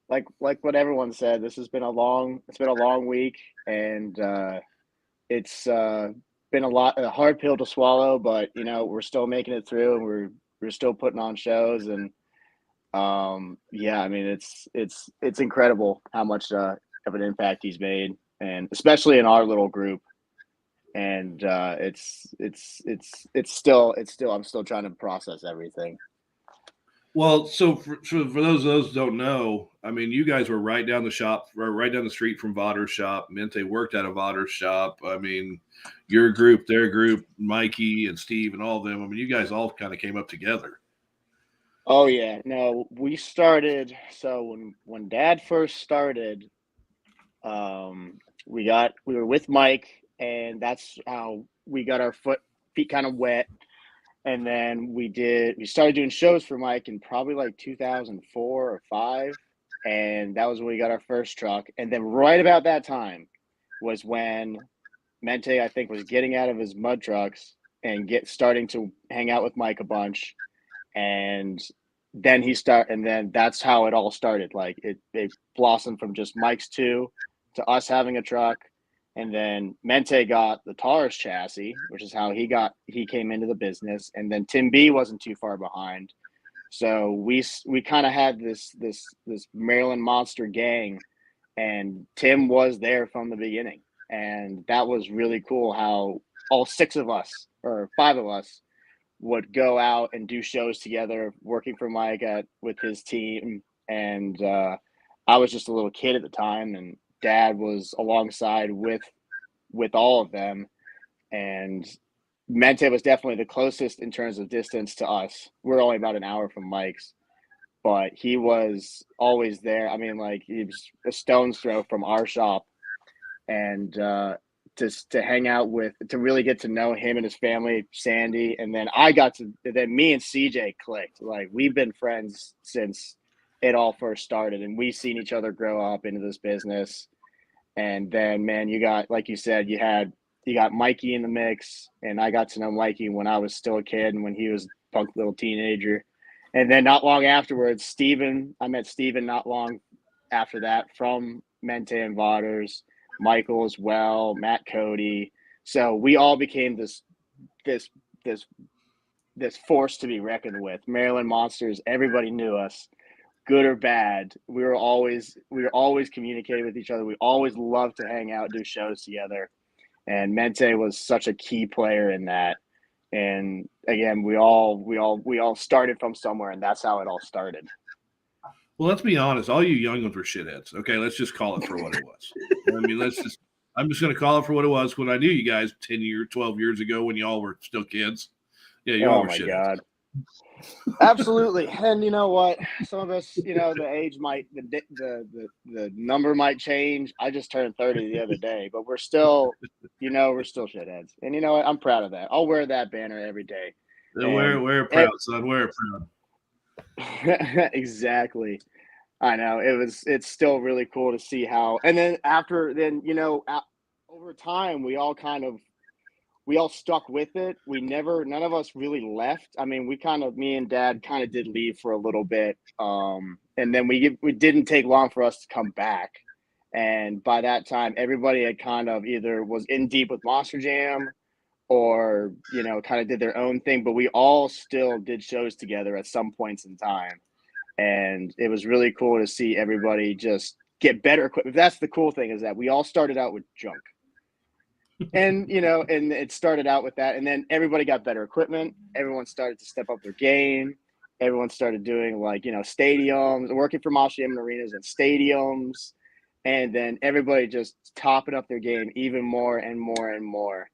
like what everyone said. It's been a long week, and it's been a hard pill to swallow. But we're still making it through, and we're still putting on shows, and yeah, I mean it's incredible how much of an impact he's made, and especially in our little group. And it's still I'm still trying to process everything. Well, so for those who don't know, I mean, you guys were right down the street from Vodder's shop. Mente worked at a Vodder's shop. I mean, your group, their group, Mikey and Steve and all of them. I mean, you guys all kind of came up together. Oh yeah, no, we started. So when Dad first started, we were with Mike, and that's how we got our feet kind of wet. And then we started doing shows for Mike in probably like 2004 or 5. And that was when we got our first truck. And then right about that time was when Mente, I think, was getting out of his mud trucks and starting to hang out with Mike a bunch. And then and then that's how it all started. Like it blossomed from just Mike's 2 to us having a truck. And then Mente got the Taurus chassis, which is how he came into the business. And then Tim B wasn't too far behind. So we kind of had this Maryland monster gang, and Tim was there from the beginning. And that was really cool how all 6 of us, or 5 of us, would go out and do shows together, working for Mike with his team. And I was just a little kid at the time, and Dad was alongside with all of them. And Mente was definitely the closest in terms of distance to us. We're only about an hour from Mike's, but he was always there. I mean, like, he was a stone's throw from our shop. And to hang out with, to really get to know him and his family, Sandy. And then then me and CJ clicked. Like, we've been friends since it all first started, and we've seen each other grow up into this business. And then, man, you got, like you said, you got Mikey in the mix, and I got to know Mikey when I was still a kid and when he was a punk little teenager. And then not long afterwards, I met Steven not long after that from Mente and Voders, Michael as well, Matt Cody. So we all became this force to be reckoned with. Maryland monsters. Everybody knew us, good or bad. We were always communicating with each other. We always loved to hang out, do shows together. And Mente was such a key player in that. And again, we all started from somewhere, and that's how it all started. Well, let's be honest. All you young ones were shitheads. Okay, let's just call it for what it was. I mean, I'm just going to call it for what it was. When I knew you guys 12 years ago when y'all were still kids. Yeah, y'all Oh were my shitheads. God. Absolutely. And you know what? Some of us, the age might, the number might change. I just turned 30 the other day, but we're still, we're still shitheads. And you know what? I'm proud of that. I'll wear that banner every day. Wear it proud, son. Wear it proud. Exactly. I know it's still really cool to see how, and then over time, we all stuck with it. None of us really left. I mean, me and Dad kind of did leave for a little bit. And then we didn't take long for us to come back. And by that time, everybody had kind of either was in deep with Monster Jam or, kind of did their own thing, but we all still did shows together at some points in time. And it was really cool to see everybody just get better equipment. That's the cool thing, is that we all started out with junk. And and it started out with that, and then everybody got better equipment. Everyone started to step up their game. Everyone started doing stadiums, working for Monster Jam arenas and stadiums, and then everybody just topping up their game even more and more and more.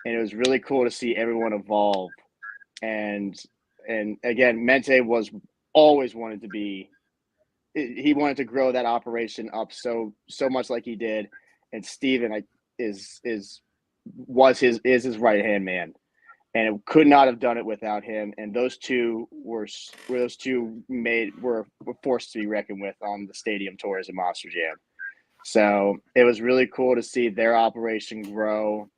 And it was really cool to see everyone evolve. And again, Mente was always wanted to be. He wanted to grow that operation up so much like he did, and Steven is his right hand man, and it could not have done it without him. And those two were forced to be reckoned with on the stadium tours of Monster Jam. So it was really cool to see their operation grow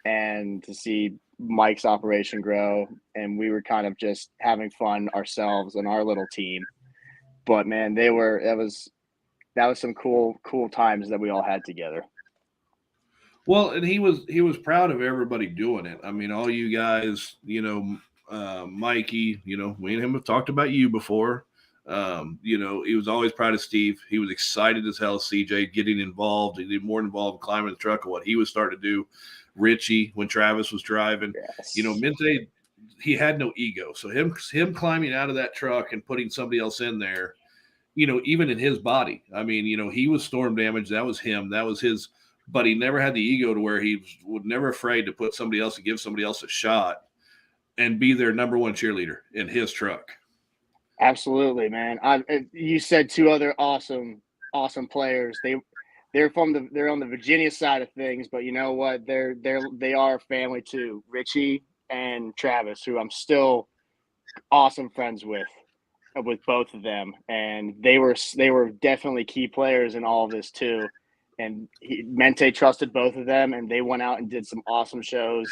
and to see Mike's operation grow, and we were kind of just having fun ourselves and our little team. But man, that was some cool times that we all had together. Well, and he was proud of everybody doing it. I mean, all you guys, Mikey, we and him have talked about you before. He was always proud of Steve. He was excited as hell, CJ, getting involved. He did more involved in climbing the truck and what he was starting to do. Richie, when Travis was driving, Yes. Mente, he had no ego. So him climbing out of that truck and putting somebody else in there, even in his body. I mean, he was storm damage. That was him. That was his. But he never had the ego to where he was never afraid to put somebody else and give somebody else a shot and be their number one cheerleader in his truck. Absolutely, man. You said two other awesome players. They're on the Virginia side of things, but you know what? They are family too. Richie and Travis, who I'm still awesome friends with both of them, and they were definitely key players in all of this too. And Mente trusted both of them, and they went out and did some awesome shows.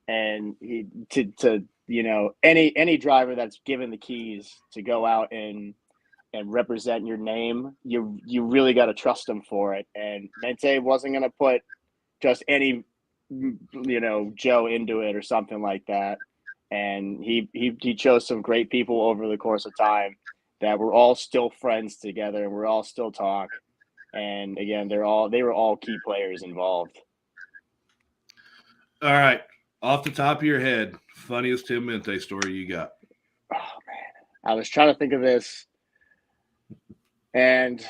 And any driver that's given the keys to go out and represent your name, you really got to trust them for it. And Mente wasn't going to put just any Joe into it or something like that. And he chose some great people over the course of time that we're all still friends together, and we're all still talk. And again, they were all key players involved. All right. Off the top of your head, funniest Tim Mente story you got? Oh, man. I was trying to think of this. And,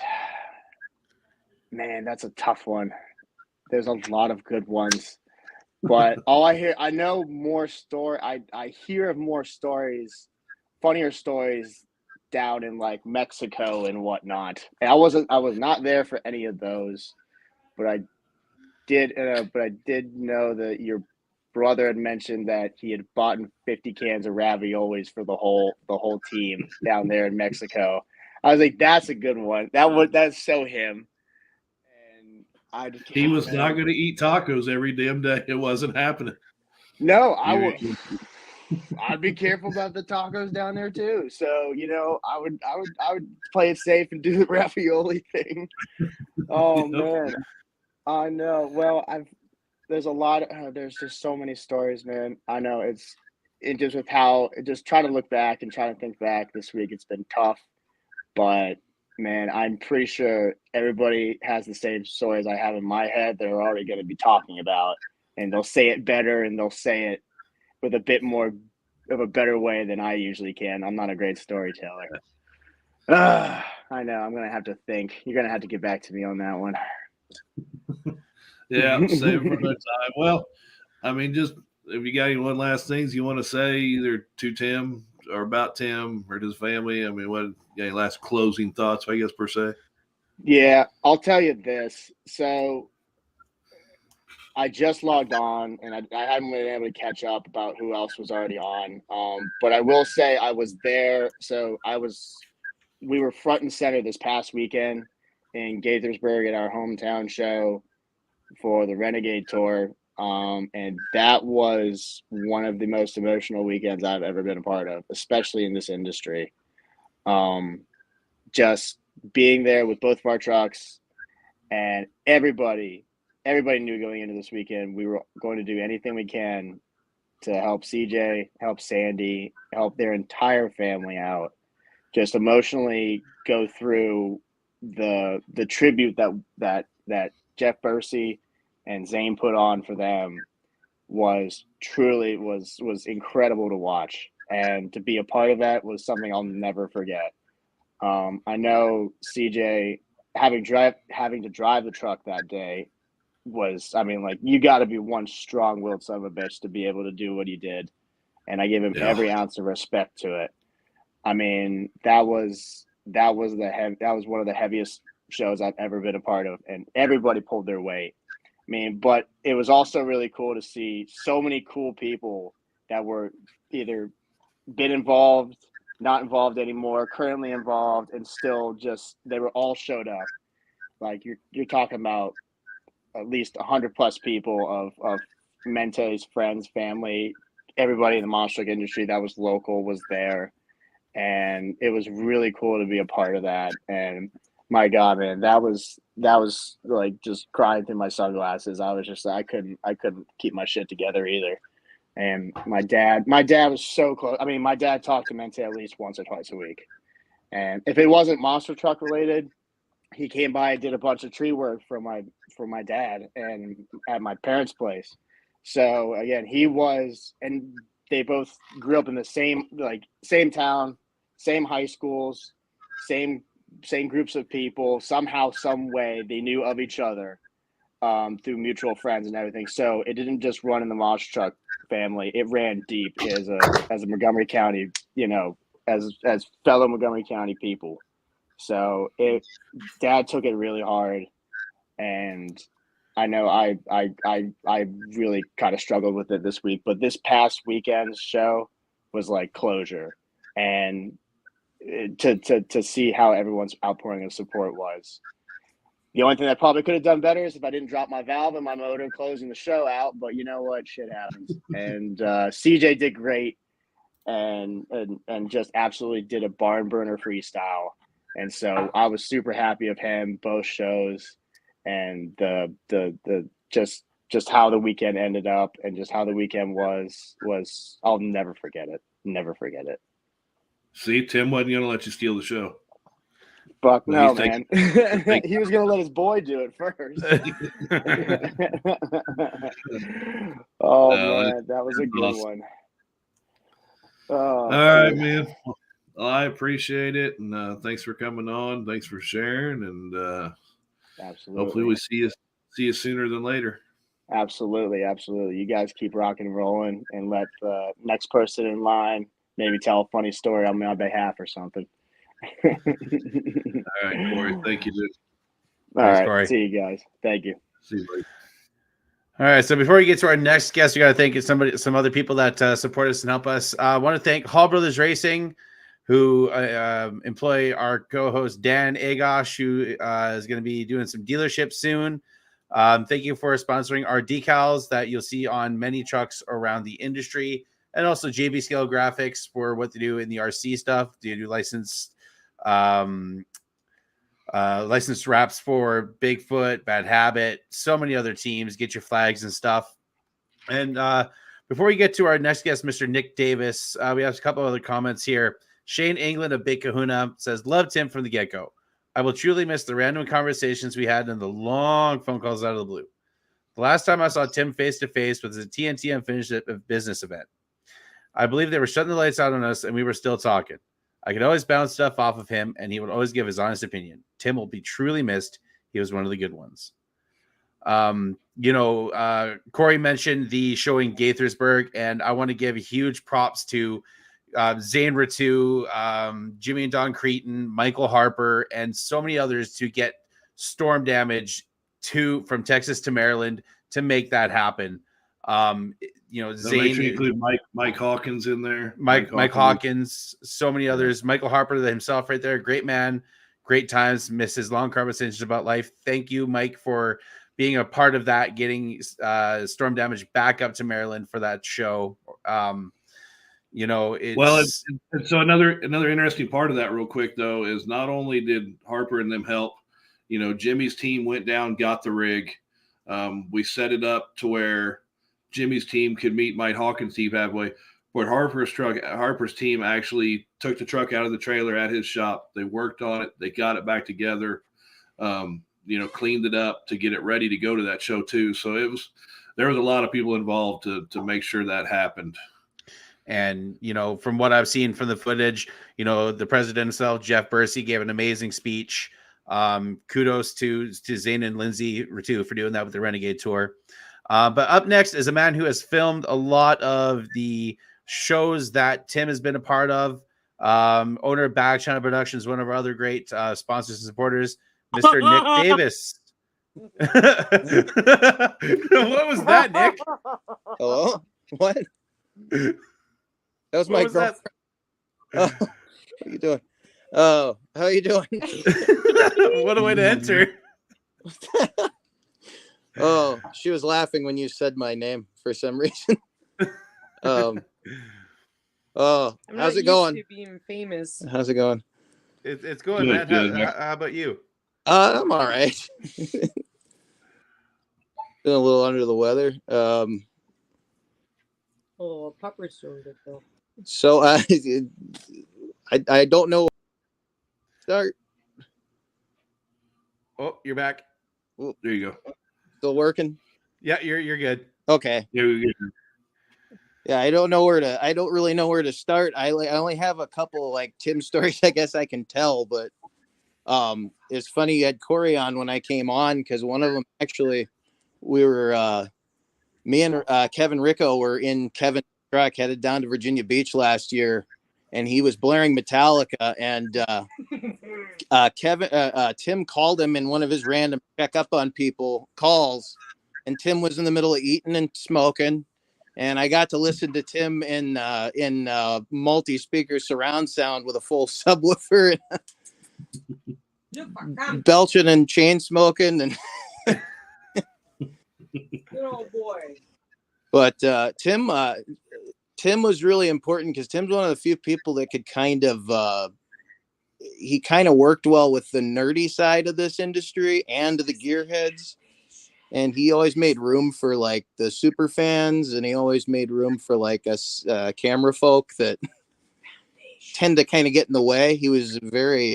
man, that's a tough one. There's a lot of good ones. But I know more story. I hear of more stories, funnier stories down in like Mexico and whatnot. And I was not there for any of those, but I did know that your brother had mentioned that he had bought 50 cans of raviolis for the whole team down there in Mexico. I was like, that's a good one. That's so him. And he was not going to eat tacos every damn day. It wasn't happening. No, I'd be careful about the tacos down there too. So I would play it safe and do the ravioli thing. Oh man, I know. Well, there's a lot. There's just so many stories, man. I know just trying to look back and trying to think back this week. It's been tough, but man, I'm pretty sure everybody has the same stories I have in my head. They're already going to be talking about, and they'll say it better, and they'll say it with a bit more of a better way than I usually can. I'm not a great storyteller. I I know. I'm gonna have to think. You're gonna have to get back to me on that one. Yeah, save it for another time. Well, I mean, just if you got any one last things you want to say, either to Tim or about Tim or his family. I mean, what any last closing thoughts? I guess per se. Yeah, I'll tell you this. So I just logged on, and I haven't been able to catch up about who else was already on. But I will say I was there. So we were front and center this past weekend in Gaithersburg at our hometown show for the Renegade Tour. And that was one of the most emotional weekends I've ever been a part of, especially in this industry. Just being there with both of our trucks, and everybody knew going into this weekend we were going to do anything we can to help CJ, help Sandy, help their entire family out, just emotionally go through the tribute that Jeff Bursey and Zane put on for them was truly was incredible to watch, and to be a part of that was something I'll never forget. I know CJ having to drive the truck that day was, I mean, like, you got to be one strong-willed son of a bitch to be able to do what he did, and I give him every ounce of respect to it. I mean, that was one of the heaviest shows I've ever been a part of, and everybody pulled their weight. I mean, but it was also really cool to see so many cool people that were either been involved, not involved anymore, currently involved, and still just, they were all showed up. Like, you're talking about at least 100 plus people of Mente's friends, family, everybody in the monster truck industry that was local was there. And it was really cool to be a part of that. And my God, man, that was like just crying through my sunglasses. I was just, I couldn't keep my shit together either. And my dad was so close. I mean, my dad talked to Mente at least once or twice a week. And if it wasn't monster truck related, he came by and did a bunch of tree work for my dad and at my parents' place. So again, he was, and they both grew up in the same town, same high schools, same groups of people. Somehow, some way, they knew of each other through mutual friends and everything. So it didn't just run in the monster truck family; it ran deep as a Montgomery County, as fellow Montgomery County people. So Dad took it really hard, and I know I really kind of struggled with it this week, but this past weekend's show was like closure, and to see how everyone's outpouring of support was. The only thing I probably could have done better is if I didn't drop my valve and my motor closing the show out, but you know what, shit happens. And CJ did great, and just absolutely did a barn burner freestyle. And so I was super happy of him both shows, and the just how the weekend ended up, and just how the weekend was I'll never forget it. Never forget it. See, Tim wasn't going to let you steal the show. Fuck Well, no, man. He was going to let his boy do it first. Oh, man, that was a good one. Oh, all right, man. Well, I appreciate it, and thanks for coming on. Thanks for sharing, and absolutely. Hopefully we see you sooner than later. Absolutely. You guys keep rocking and rolling, and let the next person in line maybe tell a funny story on my behalf or something. All right, Corey. Thank you, dude. All right, Corey. See you guys. Thank you. See you later. All right, so before we get to our next guest, we got to thank some other people that support us and help us. I want to thank Hall Brothers Racing, who employ our co-host Dan Agosh, who is going to be doing some dealerships soon. Thank you for sponsoring our decals that you'll see on many trucks around the industry, and also JB Scale Graphics for what to do in the RC stuff. Do you do licensed wraps for Bigfoot, Bad Habit, so many other teams? Get your flags and stuff. And before we get to our next guest, Mr. Nick Davis, we have a couple other comments here. Shane England of Big Kahuna says, loved him from the get-go. I will truly miss the random conversations we had and the long phone calls out of the blue. The last time I saw Tim face-to-face was at a TNT Unfinished business event. I believe they were shutting the lights out on us, and we were still talking. I could always bounce stuff off of him, and he would always give his honest opinion. Tim will be truly missed. He was one of the good ones. Corey mentioned the show in Gaithersburg, and I want to give huge props to Zane Ratu, Jimmy and Don Cretan, Michael Harper, and so many others to get storm damage from Texas to Maryland to make that happen. Zane, make sure you include Mike Hawkins in there. Mike Hawkins, so many others. Michael Harper himself, right there, great man, great times. Misses long conversations about life. Thank you, Mike, for being a part of that, getting storm damage back up to Maryland for that show. It's so another interesting part of that real quick though is not only did Harper and them help, Jimmy's team went down, got the rig. We set it up to where Jimmy's team could meet Mike Hawkins' team halfway, but Harper's team actually took the truck out of the trailer at his shop. They worked on it. They got it back together, cleaned it up to get it ready to go to that show too. So there was a lot of people involved to make sure that happened. And, from what I've seen from the footage, the president himself, Jeff Bursey, gave an amazing speech. Kudos to Zane and Lindsay Ratu for doing that with the Renegade Tour. But up next is a man who has filmed a lot of the shows that Tim has been a part of. Owner of Back Channel Productions, one of our other great sponsors and supporters, Mr. Nick Davis. What was that, Nick? Hello? What? That was my girlfriend. Oh, what are you doing? Oh, how are you doing? What a way to enter. Oh, she was laughing when you said my name for some reason. Oh, how's it going? To being famous. How's it going? It's going, man. How about you? I'm all right. Feeling a little under the weather. Oh, pupper sort of though. So I don't know. Start. Oh, you're back. Oh, there you go. Still working? Yeah, you're good. Okay. Yeah, I don't really know where to start. I only have a couple like Tim stories I guess I can tell, but it's funny you had Corey on when I came on because one of them actually we were me and Kevin Ricco were in Kevin's truck headed down to Virginia Beach last year, and he was blaring Metallica, and Tim called him in one of his random check up on people calls, and Tim was in the middle of eating and smoking, and I got to listen to Tim in multi-speaker surround sound with a full subwoofer, belching and chain smoking, and good old boy. But Tim was really important because Tim's one of the few people that could kind of worked well with the nerdy side of this industry and the gearheads, and he always made room for like the super fans, and he always made room for like us camera folk that tend to kind of get in the way. He was very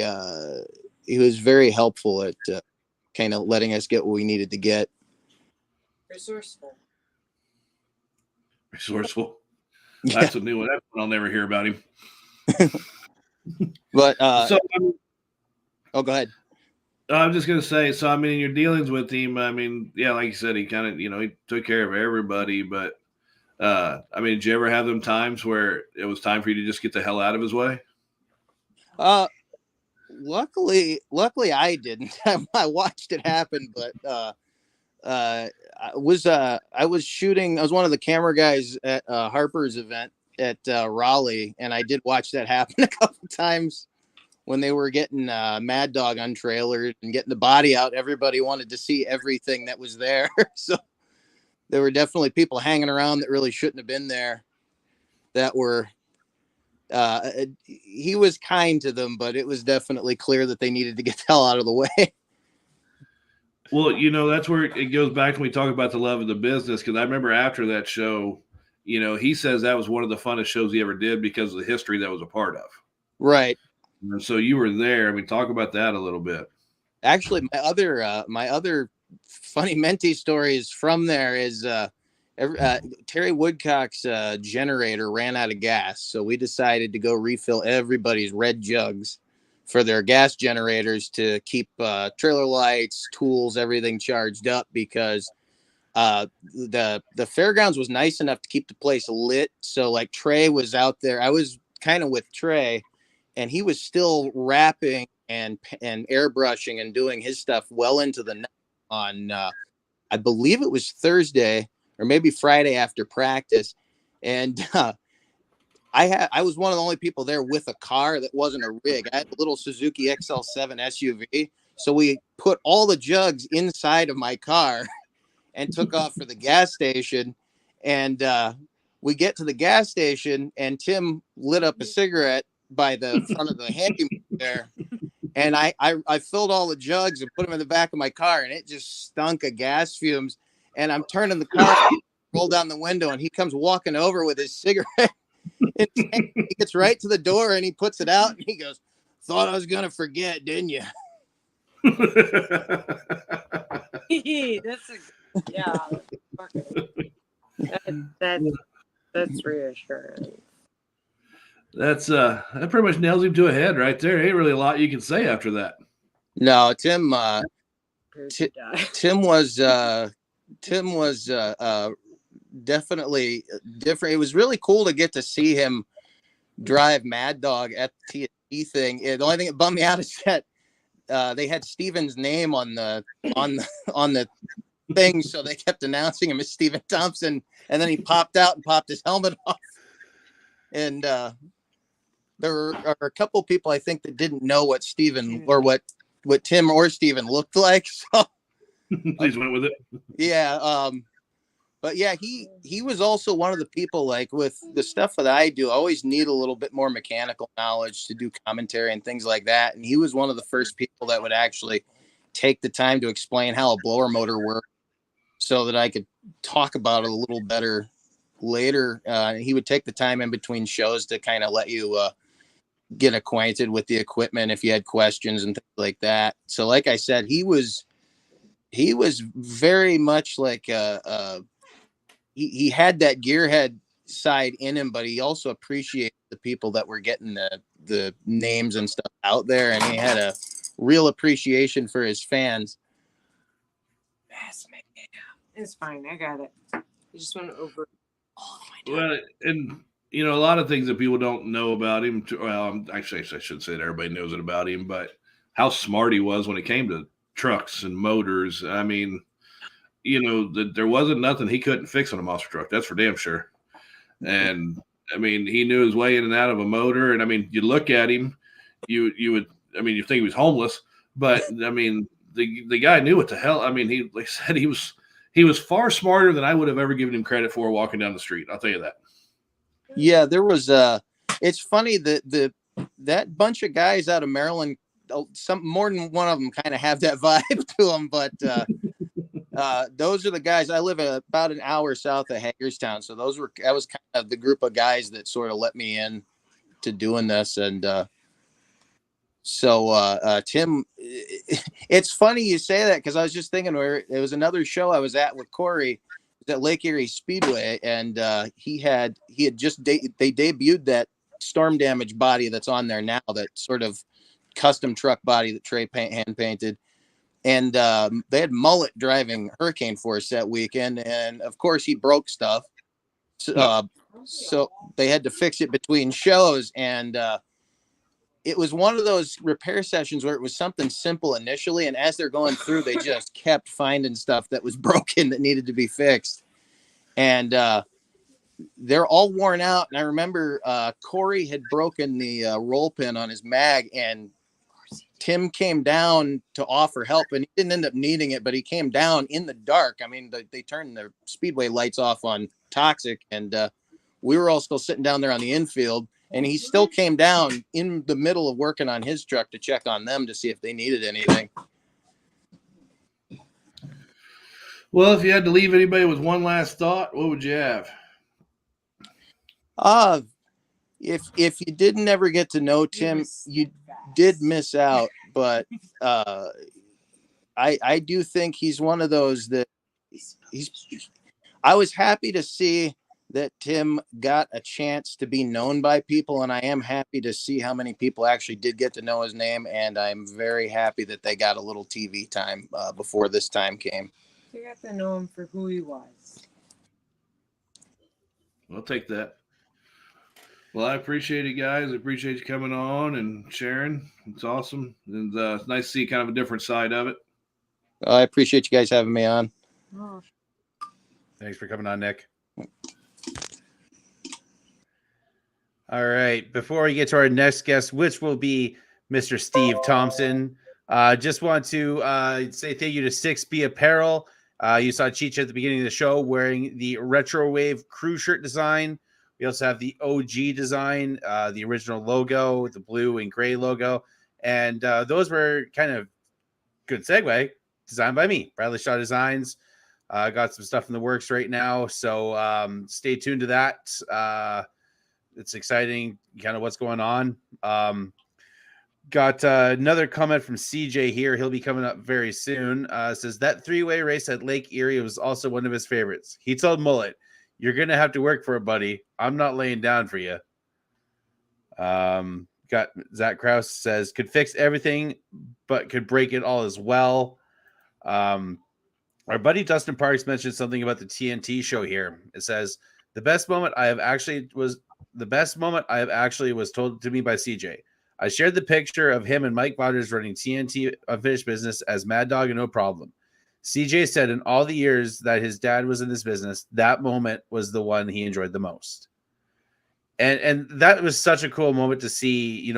helpful at kind of letting us get what we needed to get. Resourceful. That's a new one. That's one I'll never hear about him. But go ahead. I'm just gonna say, so I mean, in your dealings with him, I mean, yeah, like you said, he kind of, he took care of everybody. But I mean, did you ever have them times where it was time for you to just get the hell out of his way? Luckily, I didn't. I watched it happen, but I was shooting. I was one of the camera guys at Harper's event at Raleigh, and I did watch that happen a couple times when they were getting Mad Dog untrailered and getting the body out. Everybody wanted to see everything that was there, so there were definitely people hanging around that really shouldn't have been there. That were. He was kind to them, but it was definitely clear that they needed to get the hell out of the way. Well, that's where it goes back when we talk about the love of the business. Because I remember after that show, he says that was one of the funnest shows he ever did because of the history that was a part of. Right. And so you were there. I mean, talk about that a little bit. Actually, my other funny Menti stories from there is Terry Woodcock's generator ran out of gas, so we decided to go refill everybody's red jugs for their gas generators to keep trailer lights, tools, everything charged up, because the fairgrounds was nice enough to keep the place lit. So like Trey was out there. I was kind of with Trey, and he was still wrapping and airbrushing and doing his stuff well into the night on I believe it was Thursday or maybe Friday after practice. And I was one of the only people there with a car that wasn't a rig. I had a little Suzuki XL7 SUV. So we put all the jugs inside of my car and took off for the gas station. And we get to the gas station, and Tim lit up a cigarette by the front of the handy there. And I filled all the jugs and put them in the back of my car, and it just stunk of gas fumes. And I'm turning the car, roll down the window, and he comes walking over with his cigarette. And he gets right to the door, and he puts it out, and he goes, "Thought I was gonna forget, didn't you?" That's that's reassuring. That pretty much nails him to a head right there. Ain't really a lot you can say after that. No, Tim was definitely different. It was really cool to get to see him drive Mad Dog at the TSP thing. The only thing that bummed me out is that they had Steven's name on the thing, so they kept announcing him as Steven Thompson, and then he popped out and popped his helmet off. And there are a couple people I think that didn't know what Steven or what Tim or Steven looked like. So please went with it. Yeah. But yeah, he was also one of the people, like with the stuff that I do, I always need a little bit more mechanical knowledge to do commentary and things like that. And he was one of the first people that would actually take the time to explain how a blower motor worked so that I could talk about it a little better later. He would take the time in between shows to kind of let you get acquainted with the equipment if you had questions and things like that. So like I said, he was very much like he had that gearhead side in him, but he also appreciated the people that were getting the names and stuff out there, and he had a real appreciation for his fans. It's fine. I got it. I just went over all of my Well, and you know, a lot of things that people don't know about him. Well, actually, I should say that everybody knows it about him, but how smart he was when it came to trucks and motors. I mean, you know, there wasn't nothing he couldn't fix on a monster truck. That's for damn sure. And I mean, he knew his way in and out of a motor. And I mean, you look at him, you would, I mean, you think he was homeless, but I mean, the guy knew what the hell. I mean, he, like I said, he was far smarter than I would have ever given him credit for walking down the street. I'll tell you that. Yeah, there was it's funny that that bunch of guys out of Maryland, some more than one of them kind of have that vibe to them, but those are the guys. I live about an hour south of Hagerstown, so that was kind of the group of guys that sort of let me in to doing this. And so Tim, it's funny you say that, because I was just thinking where it was another show I was at with Corey at Lake Erie Speedway, and he had just they debuted that storm damage body that's on there now, that sort of custom truck body that Trey hand painted. And they had Mullet driving Hurricane Force that weekend, and of course he broke stuff. So they had to fix it between shows, and it was one of those repair sessions where it was something simple initially, and as they're going through, they just kept finding stuff that was broken that needed to be fixed. And they're all worn out. And I remember Corey had broken the roll pin on his mag, and Tim came down to offer help, and he didn't end up needing it, but he came down in the dark. I mean, they turned their speedway lights off on Toxic, and we were all still sitting down there on the infield, and he still came down in the middle of working on his truck to check on them to see if they needed anything. Well, if you had to leave anybody with one last thought, what would you have? If you didn't ever get to know Tim, you did miss out. But I do think he's one of those that I was happy to see that Tim got a chance to be known by people, and I am happy to see how many people actually did get to know his name, and I'm very happy that they got a little TV time before this time came. You got to know him for who he was. I'll take that. Well, I appreciate it, guys. I appreciate you coming on and sharing. It's awesome. And it's nice to see kind of a different side of it. I appreciate you guys having me on. Oh, Thanks for coming on, Nick. All right. Before we get to our next guest, which will be Mr. Steve Thompson, just want to say thank you to 6B Apparel. You saw Cheech at the beginning of the show wearing the Retro Wave crew shirt design. We also have the OG design, the original logo, the blue and gray logo. And those were kind of good segue, designed by me, Bradley Shaw Designs. Got some stuff in the works right now. So stay tuned to that. It's exciting, kind of what's going on. Got another comment from CJ here. He'll be coming up very soon. Says that three-way race at Lake Erie was also one of his favorites. He told Mullet, "You're going to have to work for it, buddy. I'm not laying down for you." Got Zach Krause says, could fix everything, but could break it all as well. Our buddy Dustin Parks mentioned something about the TNT show here. It says, the best moment I have actually was told to me by CJ. I shared the picture of him and Mike Waters running TNT Unfinished Business as Mad Dog and No Problem. CJ said in all the years that his dad was in this business, that moment was the one he enjoyed the most. And that was such a cool moment to see,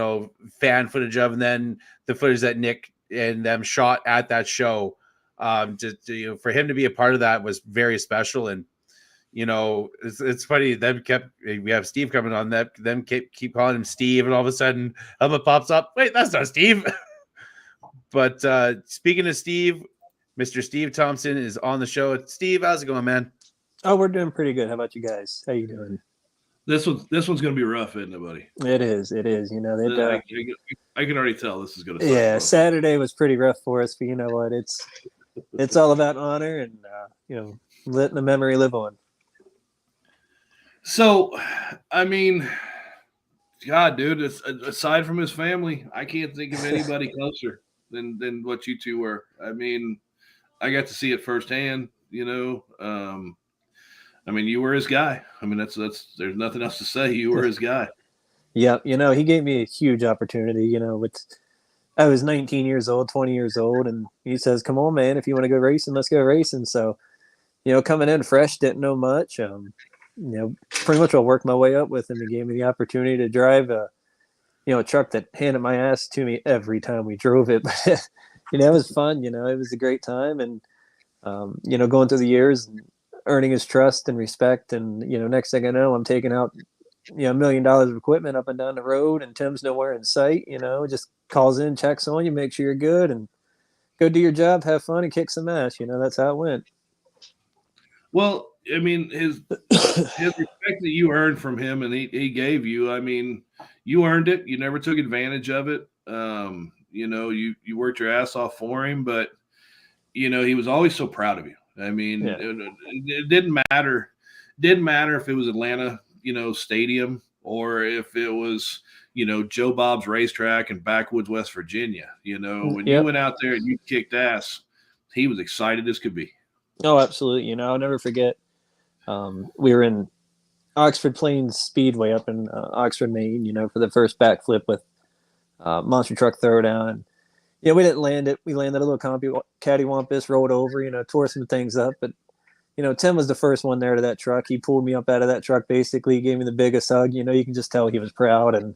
fan footage of, and then the footage that Nick and them shot at that show. For him to be a part of that was very special. And, it's funny. We have Steve coming on that, them keep calling him Steve. And all of a sudden Helmut pops up. Wait, that's not Steve. But speaking of Steve, Mr. Steve Thompson is on the show. Steve, how's it going, man? Oh, we're doing pretty good. How about you guys? How you doing? This one's going to be rough, isn't it, buddy? It is. It is. I can already tell this is going to. Yeah, Saturday was pretty rough for us, but you know what? It's all about honor and letting the memory live on. So, I mean, God, dude, aside from his family, I can't think of anybody closer than what you two were. I mean, I got to see it firsthand. I mean, you were his guy. I mean, that's there's nothing else to say. You were his guy. Yeah, he gave me a huge opportunity. I was 19 years old, 20 years old, and he says, "Come on, man, if you want to go racing, let's go racing." So, coming in fresh, didn't know much. Pretty much I worked my way up with him. He gave me the opportunity to drive a truck that handed my ass to me every time we drove it. But it was fun. It was a great time, and going through the years. And earning his trust and respect, and next thing I know, I'm taking out $1 million of equipment up and down the road, and Tim's nowhere in sight. Just calls in, checks on you, make sure you're good, and go do your job, have fun, and kick some ass. That's how it went. Well, I mean, his respect that you earned from him and he gave you, I mean, you earned it. You never took advantage of it. You worked your ass off for him, but he was always so proud of you. I mean, Yeah. It didn't matter. Didn't matter if it was Atlanta, stadium, or if it was, Joe Bob's racetrack in backwoods West Virginia. When you went out there and you kicked ass, he was excited as could be. Oh, absolutely. I'll never forget. We were in Oxford Plains Speedway up in Oxford, Maine. For the first backflip with monster truck throwdown. And, we didn't land it. We landed a little cattywampus, rolled over, tore some things up. But, Tim was the first one there to that truck. He pulled me up out of that truck, basically. He gave me the biggest hug. You can just tell he was proud. And,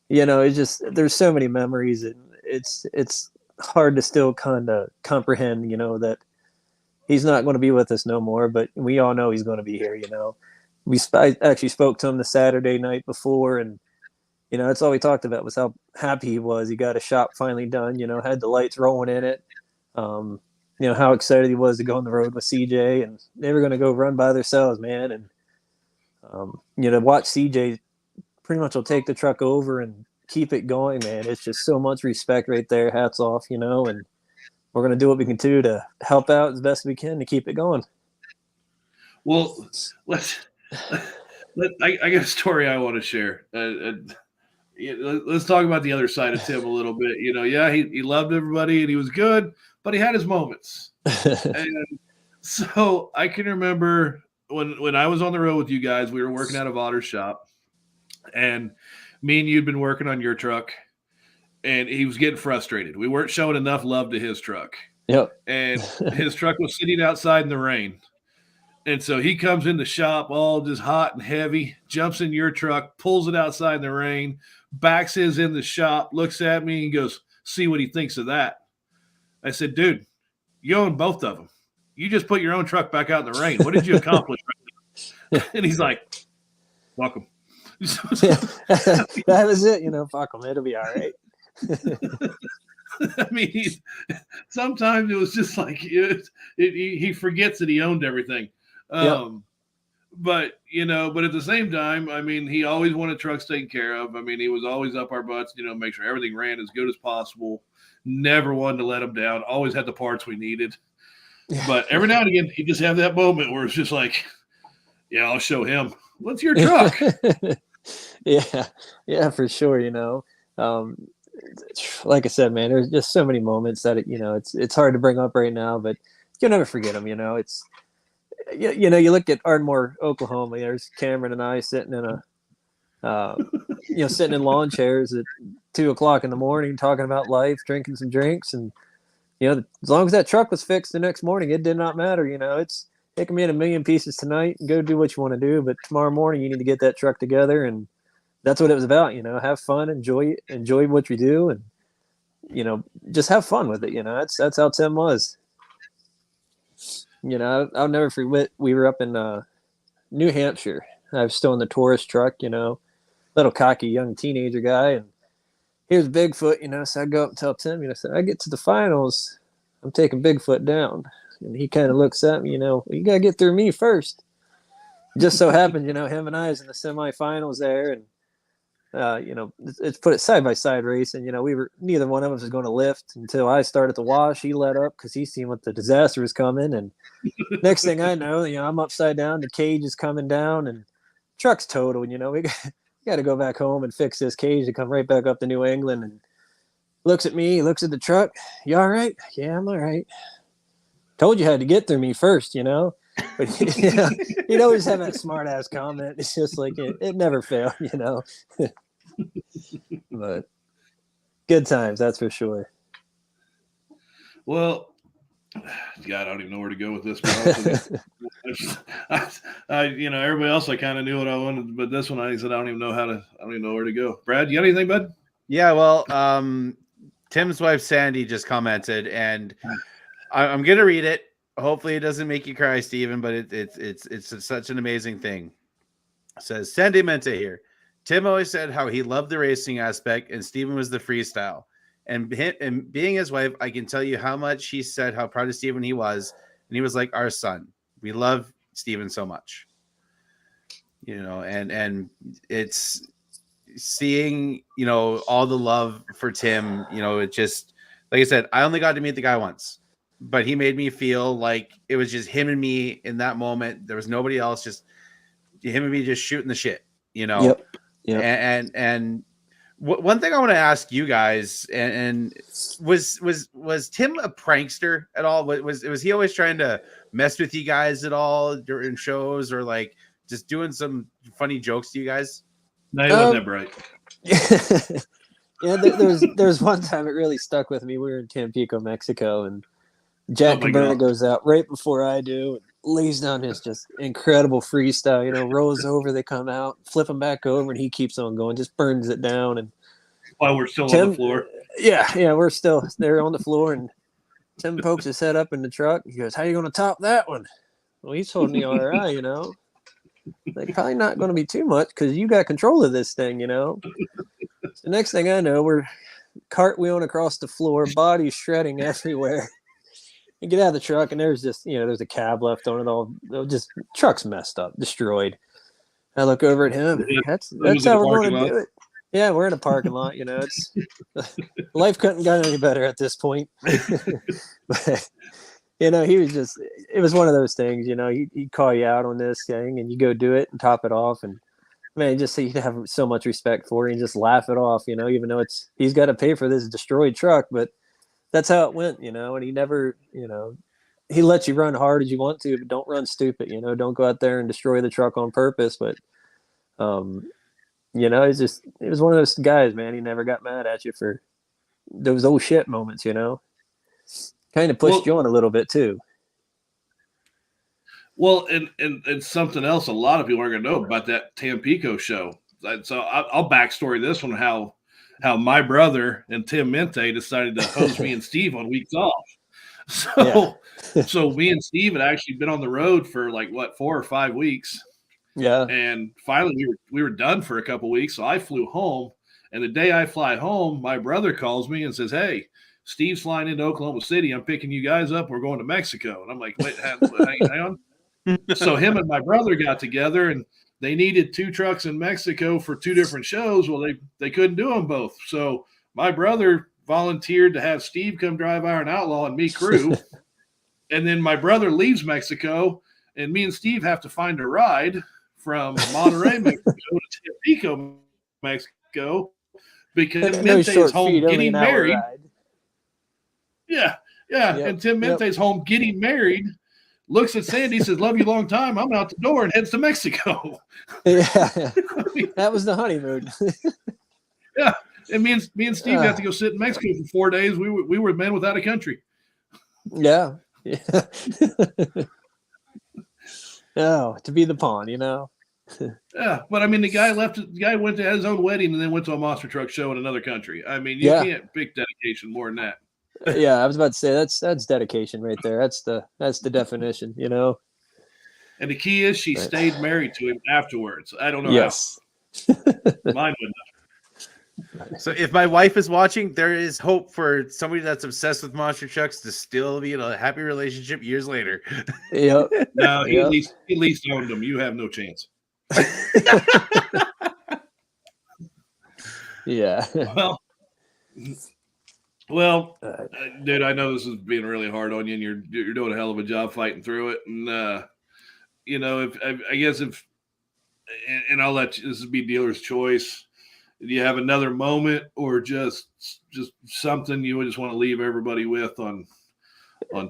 it's just, there's so many memories. And it's hard to still kind of comprehend, that he's not going to be with us no more. But we all know he's going to be here, I actually spoke to him the Saturday night before, and that's all we talked about was how happy he was. He got a shop finally done, had the lights rolling in it. How excited he was to go on the road with CJ, and they were going to go run by themselves, man. And, to watch CJ pretty much will take the truck over and keep it going, man. It's just so much respect right there. Hats off, and we're going to do what we can do to help out as best we can to keep it going. Well, let's. I got a story I want to share. Let's talk about the other side of Tim a little bit. Yeah, he loved everybody and he was good, but he had his moments. And so I can remember when I was on the road with you guys, we were working out of Otter's shop, and me and you'd been working on your truck, and he was getting frustrated. We weren't showing enough love to his truck. Yep. And his truck was sitting outside in the rain. And so he comes in the shop all just hot and heavy, jumps in your truck, pulls it outside in the rain, backs his in the shop, looks at me and goes, see what he thinks of that. I said, dude, you own both of them. You just put your own truck back out in the rain. What did you accomplish right now? And he's like, welcome. That was it. Fuck them. It'll be all right. I mean, sometimes it was just like he forgets that he owned everything. Yep. But at the same time, I mean, he always wanted trucks taken care of. I mean, he was always up our butts, make sure everything ran as good as possible. Never wanted to let him down. Always had the parts we needed. But every now and again, he just have that moment where it's just like, yeah, I'll show him. What's your truck? Yeah, for sure. Like I said, man, there's just so many moments that it's hard to bring up right now, but you'll never forget them. It's you look at Ardmore, Oklahoma. There's Cameron and I sitting in sitting in lawn chairs at 2:00 in the morning, talking about life, drinking some drinks, and as long as that truck was fixed the next morning, it did not matter. It can be in a million pieces tonight and go do what you want to do, but tomorrow morning you need to get that truck together, and that's what it was about. Have fun, enjoy what you do, and just have fun with it. That's how Tim was. I'll never forget. We were up in New Hampshire. I was still in the tourist truck. Little cocky young teenager guy, and here's Bigfoot. So I go up and tell Tim. So I get to the finals, I'm taking Bigfoot down, and he kind of looks at me. You gotta get through me first. Just so happened, him and I was in the semifinals there, and it's put it side by side race, and neither one of us was going to lift until I started to wash. He let up because he seen what the disaster was coming, and next thing I know, I'm upside down. The cage is coming down, and truck's totaled. We got to go back home and fix this cage to come right back up to New England. And looks at me, looks at the truck. You all right? Yeah, I'm all right. Told you had to get through me first, But he'd always have that smart ass comment. It's just like it never failed, But good times, that's for sure. Well, God, I don't even know where to go with this. Everybody else, I kind of knew what I wanted, but this one, I said I don't even know where to go. Brad, you got anything, bud? Yeah, well, Tim's wife Sandy just commented, and I'm gonna read it. Hopefully, it doesn't make you cry, Steven, but it's such an amazing thing. It says Sandy Mente here. Tim always said how he loved the racing aspect, and Steven was the freestyle. And being his wife, I can tell you how much he said how proud of Steven he was. And he was like our son. We love Steven so much. And it's seeing, all the love for Tim, it just, like I said, I only got to meet the guy once, but he made me feel like it was just him and me in that moment. There was nobody else, just him and me just shooting the shit, Yep. And one thing I want to ask you guys, and was Tim a prankster at all? Was he always trying to mess with you guys at all during shows, or like just doing some funny jokes to you guys? No, he wasn't that bright. Yeah, there was one time it really stuck with me. We were in Tampico, Mexico, and Jack Cabrera goes out right before I do, and lays down his just incredible freestyle, rolls over, they come out, flip him back over, and he keeps on going, just burns it down. And while we're still on the floor. Yeah, we're still there on the floor, and Tim pokes his head up in the truck. He goes, how are you going to top that one? Well, he's holding the RI, Like, probably not going to be too much because you got control of this thing, The next thing I know, we're cartwheeling across the floor, body shredding everywhere. You get out of the truck, and there's just, there's a cab left on it all. Just truck's messed up, destroyed. I look over at him. That's how we're going to do it. Yeah, we're in a parking lot. It's life couldn't got any better at this point. But he was just, it was one of those things, he'd call you out on this thing and you go do it and top it off. And man, just he'd have so much respect for it and just laugh it off, even though he's got to pay for this destroyed truck, but that's how it went, and he never, he lets you run hard as you want to, but don't run stupid, don't go out there and destroy the truck on purpose. But, it was one of those guys, man. He never got mad at you for those old shit moments, kind of pushed you on a little bit too. Well, and something else a lot of people aren't going to know about that Tampico show. So I'll backstory this one, how my brother and Tim Mente decided to hose me and Steve on weeks off. So me and Steve had actually been on the road for 4 or 5 weeks. Yeah. And finally we were done for a couple weeks. So I flew home, and the day I fly home, my brother calls me and says, "Hey, Steve's flying into Oklahoma City. I'm picking you guys up. We're going to Mexico." And I'm like, "Wait, hang on." So him and my brother got together, and they needed 2 trucks in Mexico for 2 different shows. Well, they couldn't do them both. So my brother volunteered to have Steve come drive Iron Outlaw and me crew. And then my brother leaves Mexico, and me and Steve have to find a ride from Monterrey, Mexico to Tampico, Mexico, because Mente's home getting married. Yeah. Yep. And Tim Mente's home getting married. Looks at Sandy, says, "Love you long time." I'm out the door and heads to Mexico. Yeah. That was the honeymoon. Yeah. And me and Steve got to go sit in Mexico for 4 days. We were men without a country. Yeah. Oh, to be the pawn, Yeah, but I mean, the guy went to his own wedding and then went to a monster truck show in another country. I mean, you can't pick dedication more than that. Yeah, I was about to say that's dedication right there. That's the definition, And the key is she stayed married to him afterwards. I don't know how. Mine would not. So if my wife is watching, there is hope for somebody that's obsessed with monster trucks to still be in a happy relationship years later. Yep. No, he at least owned them. You have no chance. Yeah. Well, dude, I know this is being really hard on you, and you're doing a hell of a job fighting through it. And and I'll let you, this would be dealer's choice. Do you have another moment, or just something you would just want to leave everybody with on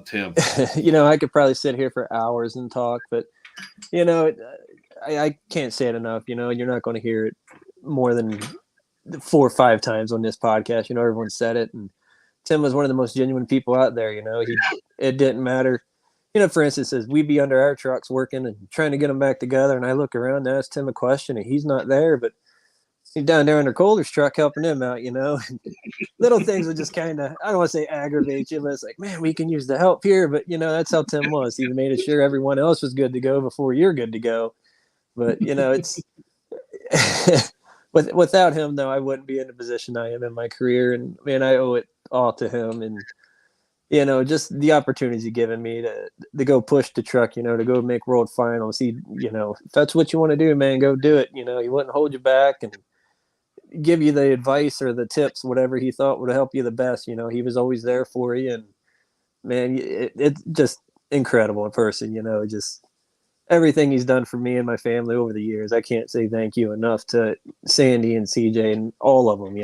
Tim? I could probably sit here for hours and talk, but I can't say it enough. You're not going to hear it more than 4 or 5 times on this podcast. Everyone said it, and Tim was one of the most genuine people out there. It didn't matter. For instance, as we'd be under our trucks working and trying to get them back together, and I look around and ask Tim a question, and he's not there, but he's down there under Calder's truck helping him out. Little things would just kind of, I don't want to say aggravate you, but it's like, man, we can use the help here. But that's how Tim was. He made sure everyone else was good to go before you're good to go. But it's without him, though, I wouldn't be in the position I am in my career, and man, I owe it all to him. And just the opportunities he given me to go push the truck, to go make world finals. He, if that's what you want to do, man, go do it. He wouldn't hold you back and give you the advice or the tips, whatever he thought would help you the best. He was always there for you, and man, it's just incredible in person. Just everything he's done for me and my family over the years. I can't say thank you enough to Sandy and CJ and all of them.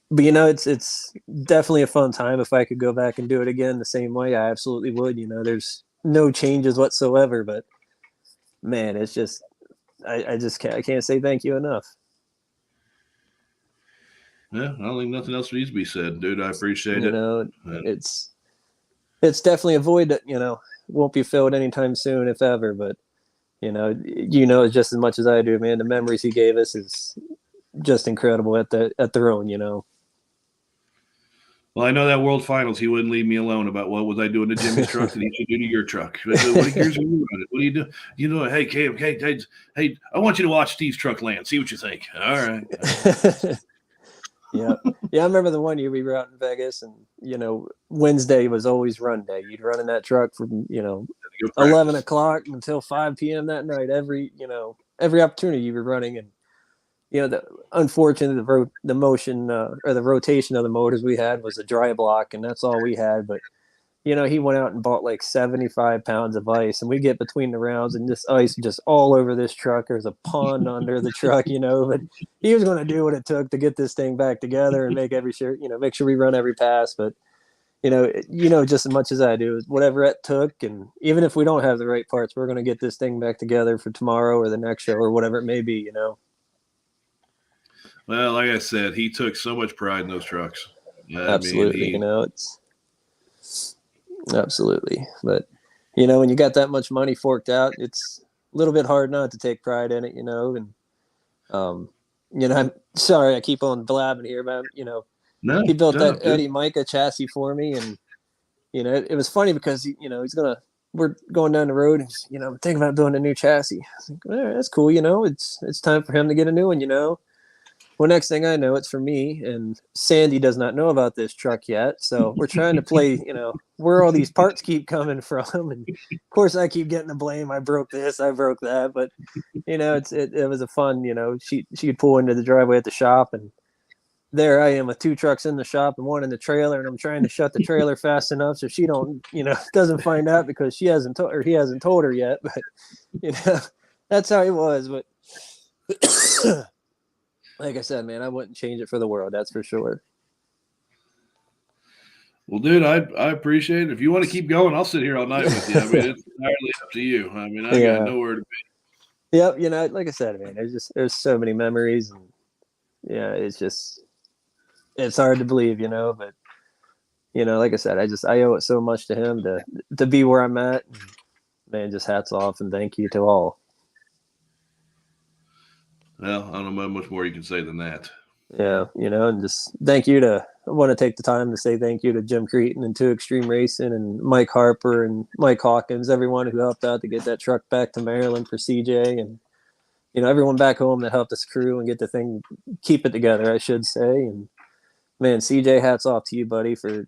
But it's definitely a fun time. If I could go back and do it again the same way, I absolutely would. There's no changes whatsoever, but man, it's just I can't say thank you enough. Yeah, I don't think nothing else needs to be said, dude. I appreciate it. It's definitely a void that won't be filled anytime soon, if ever. But just as much as I do, man. The memories he gave us is just incredible at their own. Well, I know that World Finals, he wouldn't leave me alone about what was I doing to Jimmy's truck that he should do to your truck. What do you do? Hey, Cam, hey, I want you to watch Steve's truck land. See what you think. All right. Yeah. I remember the one year we were out in Vegas, and Wednesday was always run day. You'd run in that truck from 11 o'clock until 5 p.m. that night. Every opportunity you were running, and unfortunately, the motion or the rotation of the motors we had was a dry block, and that's all we had. But he went out and bought like 75 pounds of ice, and we get between the rounds and this ice just all over this truck. There's a pond under the truck, but he was going to do what it took to get this thing back together and make make sure we run every pass. But, just as much as I do, whatever it took. And even if we don't have the right parts, we're going to get this thing back together for tomorrow or the next show or whatever it may be, Well, like I said, he took so much pride in those trucks. Absolutely. It's absolutely. But, when you got that much money forked out, it's a little bit hard not to take pride in it, and, I'm sorry, I keep on blabbing here, but, he built that Eddie Micah chassis for me. And, it was funny because, we're going down the road and, I'm thinking about doing a new chassis. I was like, all right, that's cool. It's time for him to get a new one, Well, next thing I know, it's for me, and Sandy does not know about this truck yet. So we're trying to play, where all these parts keep coming from. And of course I keep getting the blame. I broke this, I broke that. But, it was a fun, she'd pull into the driveway at the shop, and there I am with 2 trucks in the shop and 1 in the trailer. And I'm trying to shut the trailer fast enough so she doesn't find out because he hasn't told her yet. But, that's how it was. But like I said, man, I wouldn't change it for the world. That's for sure. Well, dude, I appreciate it. If you want to keep going, I'll sit here all night with you. I mean, it's entirely up to you. I mean, I got nowhere to be. Yep. Like I said, man, there's so many memories, and it's hard to believe, but like I said, I owe it so much to him to be where I'm at. Man, just hats off and thank you to all. Well, I don't know how much more you can say than that. Yeah, and just thank you I want to take the time to say thank you to Jim Cretin and to Extreme Racing and Mike Harper and Mike Hawkins, everyone who helped out to get that truck back to Maryland for CJ, and everyone back home that helped us crew and get the thing, keep it together, I should say. And man, CJ, hats off to you, buddy, for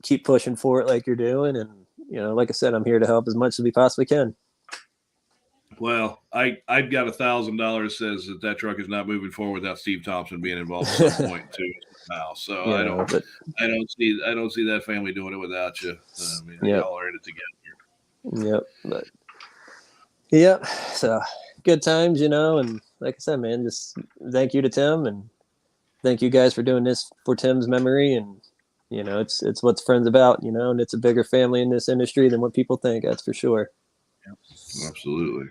keep pushing for it like you're doing. And like I said, I'm here to help as much as we possibly can. Well, I've got $1,000 says that truck is not moving forward without Steve Thompson being involved at some point too now. So I don't see that family doing it without you. I mean, y'all are in it together. Yep. So good times, and like I said, man, just thank you to Tim, and thank you guys for doing this for Tim's memory. And it's what friends about, and it's a bigger family in this industry than what people think. That's for sure. Absolutely.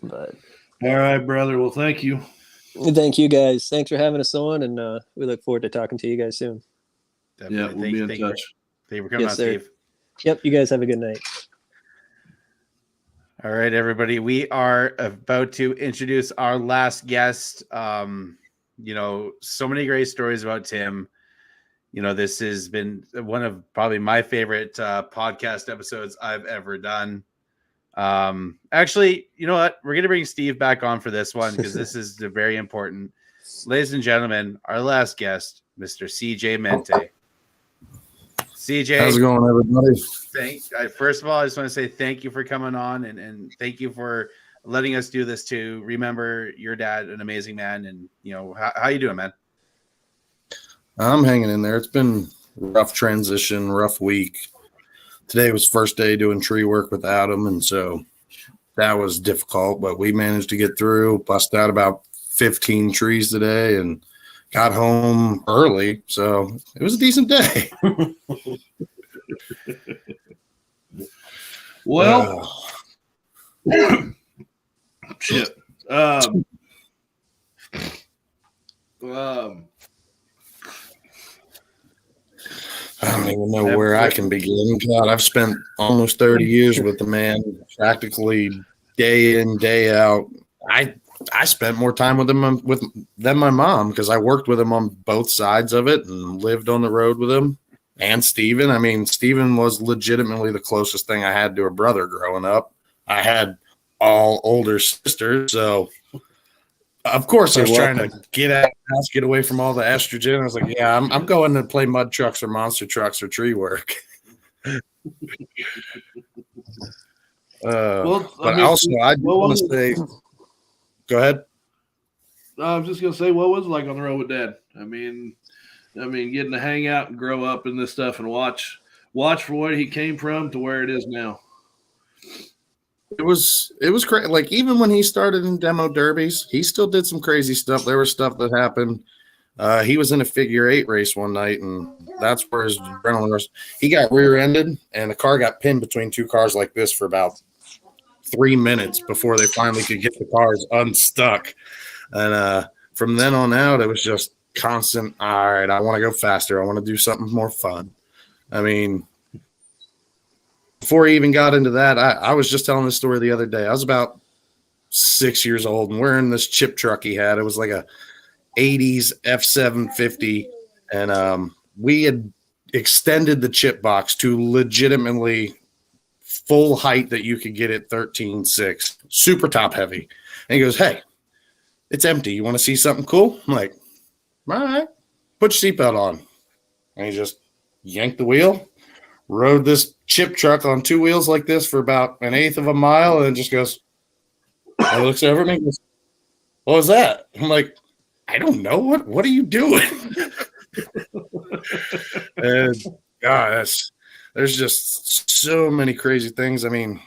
But all right, brother. Well, thank you. Thank you guys. Thanks for having us on, and we look forward to talking to you guys soon. Definitely. Yeah, we'll be in touch. Thank you for coming on, Steve. Yep. You guys have a good night. All right, everybody. We are about to introduce our last guest. So many great stories about Tim. This has been one of probably my favorite podcast episodes I've ever done. Actually, you know what? We're going to bring Steve back on for this one because this is very important. Ladies and gentlemen, our last guest, Mr. CJ Mente. CJ, how's it going, everybody? First of all, I just want to say thank you for coming on and thank you for letting us do this to remember your dad, an amazing man. And, how you doing, man? I'm hanging in there. It's been a rough transition, rough week. Today was first day doing tree work without him, and so that was difficult, but we managed to get through, bust out about 15 trees today, and got home early, so it was a decent day. Well, shit. I don't even know where I can begin. God, I've spent almost 30 years with the man, practically day in, day out. I spent more time with him than my mom because I worked with him on both sides of it and lived on the road with him. And Steven. I mean, Steven was legitimately the closest thing I had to a brother growing up. I had all older sisters, so of course I was trying to get out of the house, get away from all the estrogen. I was like, yeah, I'm going to play mud trucks or monster trucks or tree work. But also, I want to say, go ahead. I was just going to say, what was it like on the road with Dad? I mean, getting to hang out and grow up in this stuff and watch watch for what he came from to where it is now. It was crazy. Like even when he started in demo derbies, he still did some crazy stuff. There was stuff that happened. He was in a figure 8 race one night, and that's where his adrenaline rush. He got rear-ended, and the car got pinned between two cars like this for about 3 minutes before they finally could get the cars unstuck. And from then on out, it was just constant. All right, I want to go faster. I want to do something more fun. I mean, before he even got into that, I was just telling this story the other day. I was about 6 years old, and we're in this chip truck he had. It was like a 80s F750, and we had extended the chip box to legitimately full height that you could get at 13.6, super top heavy. And he goes, "Hey, it's empty. You want to see something cool?" I'm like, "All right, put your seatbelt on." And he just yanked the wheel, rode this chip truck on 2 wheels like this for about 1/8 of a mile, and then just goes, he looks over at me and goes, "What was that?" I'm like, "I don't know. What are you doing?" And God, there's just so many crazy things. I mean,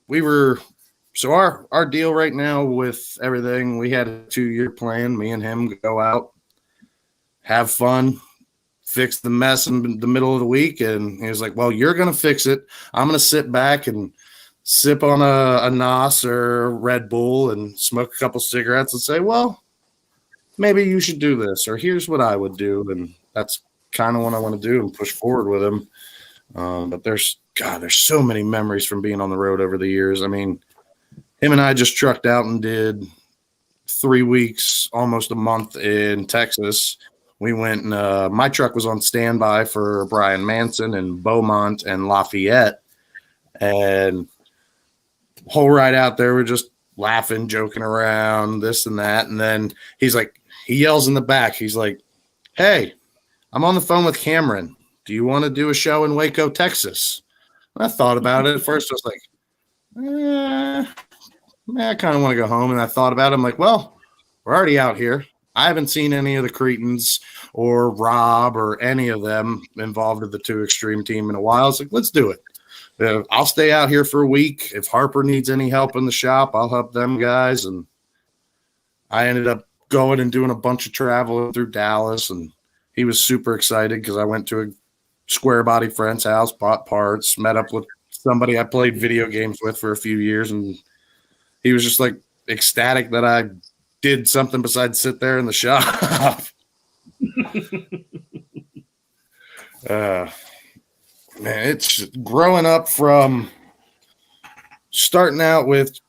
our deal right now with everything, we had a 2-year plan. Me and him go out, have fun, fix the mess in the middle of the week. And he was like, "Well, you're going to fix it. I'm going to sit back and sip on a NOS or a Red Bull and smoke a couple cigarettes and say, well, maybe you should do this, or here's what I would do." And that's kind of what I want to do and push forward with him. But there's so many memories from being on the road over the years. I mean, him and I just trucked out and did 3 weeks, almost a month in Texas. We went and my truck was on standby for Brian Manson and Beaumont and Lafayette. And the whole ride out there, we're just laughing, joking around, this and that. And then he yells in the back. He's like, "Hey, I'm on the phone with Cameron. Do you want to do a show in Waco, Texas?" And I thought about it. At first, I was like, I kind of want to go home. And I thought about it. I'm like, well, we're already out here. I haven't seen any of the Cretans or Rob or any of them involved in the 2 Extreme team in a while. It's like, let's do it. I'll stay out here for a week. If Harper needs any help in the shop, I'll help them guys. And I ended up going and doing a bunch of travel through Dallas, and he was super excited because I went to a square body friend's house, bought parts, met up with somebody I played video games with for a few years, and he was just like ecstatic that I did something besides sit there in the shop. Man, it's growing up from starting out with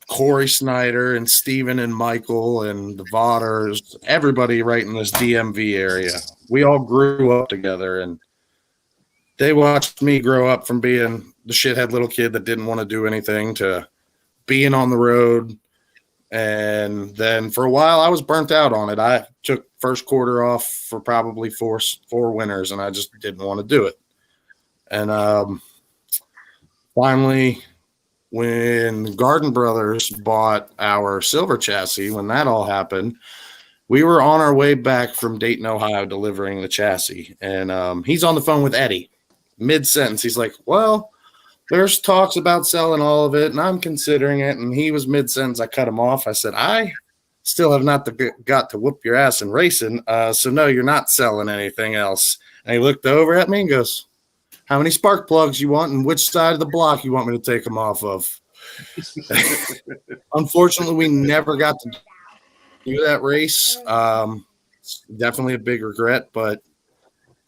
Corey Snyder and Steven and Michael and the Vodders, everybody right in this DMV area. We all grew up together, and they watched me grow up from being the shithead little kid that didn't want to do anything to being on the road. And then for a while, I was burnt out on it. I took first quarter off for probably four winters, and I just didn't want to do it. And finally, when Garden Brothers bought our silver chassis, when that all happened, we were on our way back from Dayton, Ohio, delivering the chassis. And he's on the phone with Eddie. Mid-sentence, he's like, "Well, there's talks about selling all of it, and I'm considering it." And he was mid-sentence. I cut him off. I said, "I still have not got to whoop your ass in racing, so no, you're not selling anything else." And he looked over at me and goes, "How many spark plugs you want, and which side of the block you want me to take them off of?" Unfortunately, we never got to do that race. It's definitely a big regret, but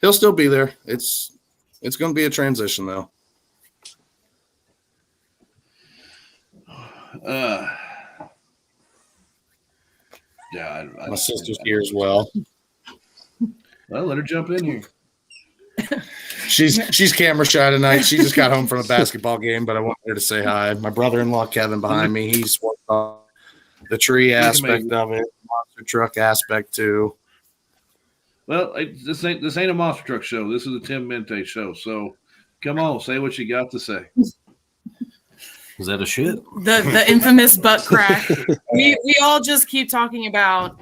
he'll still be there. It's going to be a transition, though. Yeah, my sister's here as well. Well, let her jump in here. She's camera shy tonight. She just got home from a basketball game, but I wanted her to say hi. My brother-in-law Kevin behind me, he's worked on the tree aspect of it, monster truck aspect too. Well, this ain't a monster truck show. This is a Tim Mente show. So come on, say what you got to say. Is that a shit? The infamous butt crack. We all just keep talking about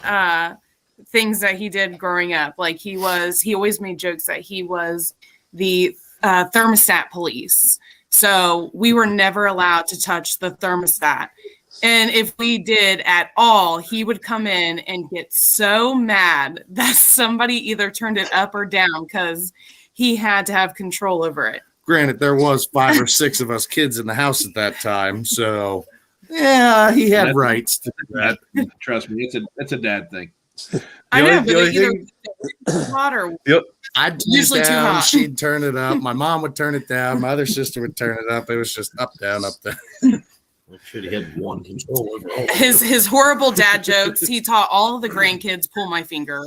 things that he did growing up. Like he always made jokes that he was the thermostat police. So we were never allowed to touch the thermostat. And if we did at all, he would come in and get so mad that somebody either turned it up or down because he had to have control over it. Granted, there was 5 or 6 of us kids in the house at that time, so yeah, he had rights to that. Trust me, it's a dad thing. I know, but it either hot or I'd turn usually it too down, hot. she'd turn it up. My mom would turn it down. My other sister would turn it up. It was just up, down, up, down. Should have had one control over all. His horrible dad jokes. He taught all of the grandkids pull my finger.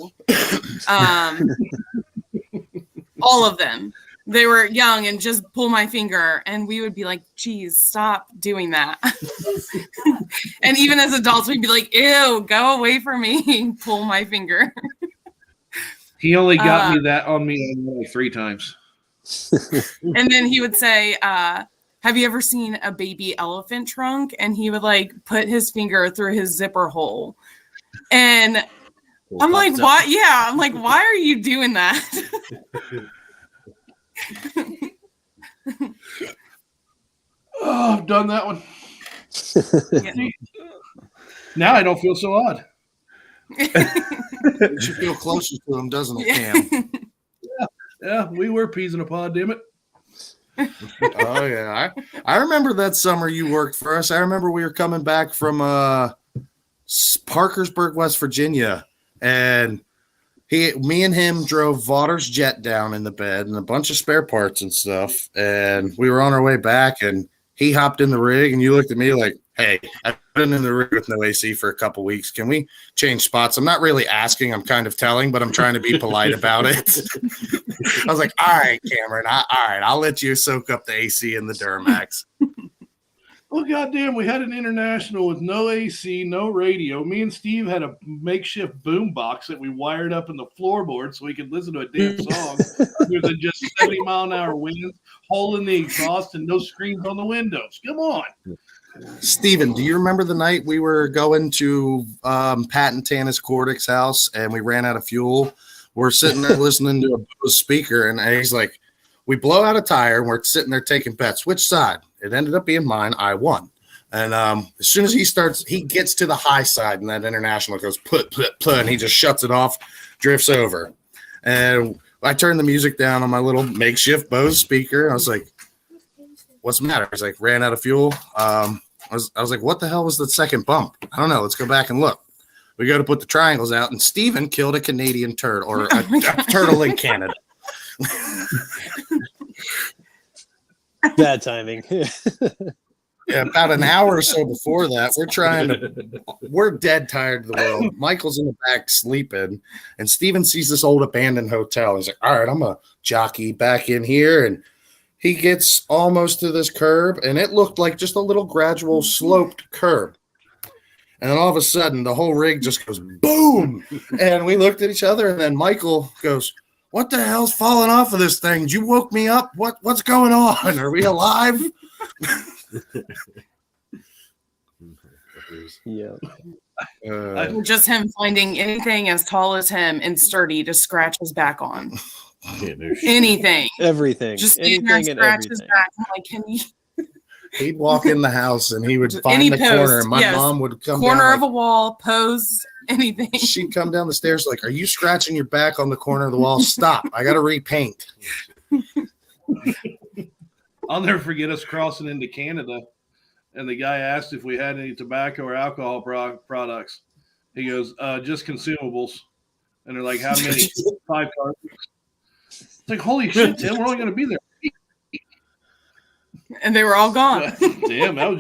All of them. They were young and just pull my finger, and we would be like, geez, stop doing that. And even as adults, we'd be like, ew, go away from me. Pull my finger. He only got me that on me like 3 times. And then he would say, have you ever seen a baby elephant trunk? And he would like put his finger through his zipper hole. And I'm like, why? Yeah. I'm like, why are you doing that? Oh, I've done that one. Now I don't feel so odd. You should feel closer to him, doesn't it, Cam? Yeah, we were peas in a pod, damn it. Oh yeah, I remember that summer you worked for us. I remember we were coming back from Parkersburg, West Virginia, and me and him drove Vaughter's jet down in the bed and a bunch of spare parts and stuff, and we were on our way back, and he hopped in the rig, and you looked at me like, hey, I've been in the rig with no AC for a couple weeks. Can we change spots? I'm not really asking. I'm kind of telling, but I'm trying to be polite about it. I was like, all right, Cameron. All right, I'll let you soak up the AC in the Duramax. Well, goddamn, we had an international with no AC, no radio. Me and Steve had a makeshift boom box that we wired up in the floorboard so we could listen to a damn song. Other than just 70-mile-an-hour winds, hole in the exhaust, and no screens on the windows. Come on. Steven, do you remember the night we were going to Pat and Tana's Cordick's house and we ran out of fuel? We're sitting there listening to a Bose speaker, and he's like, we blow out a tire, and we're sitting there taking bets. Which side? It ended up being mine. I won. And as soon as he gets to the high side, and that international goes put, and he just shuts it off, drifts over. And I turned the music down on my little makeshift Bose speaker. I was like, what's the matter? He's like, ran out of fuel. I was like, what the hell was the second bump? I don't know. Let's go back and look. We go to put the triangles out, and Steven killed a Canadian turtle, or a turtle in Canada. Bad timing. Yeah, about an hour or so before that, we're dead tired of the world. Michael's in the back sleeping, and Steven sees this old abandoned hotel. He's like, all right, I'm a jockey back in here, and he gets almost to this curb, and it looked like just a little gradual sloped curb. And then all of a sudden, the whole rig just goes boom. And we looked at each other, and then Michael goes, what the hell's falling off of this thing? You woke me up. What's going on? Are we alive? Yeah. Just him finding anything as tall as him and sturdy to scratch his back on. Anything. Everything. Just anything and and scratch his everything. back. I'm like, can you? He'd walk in the house and he would find Any the post, corner. And my yes. mom would come Corner down of a wall, pose, anything. She'd come down the stairs like, are you scratching your back on the corner of the wall? Stop. I got to repaint. I'll never forget us crossing into Canada, and the guy asked if we had any tobacco or alcohol products. He goes, just consumables. And they're like, how many? 5 cartons. It's like, holy shit, Tim, we're only going to be there. And they were all gone. Damn, that was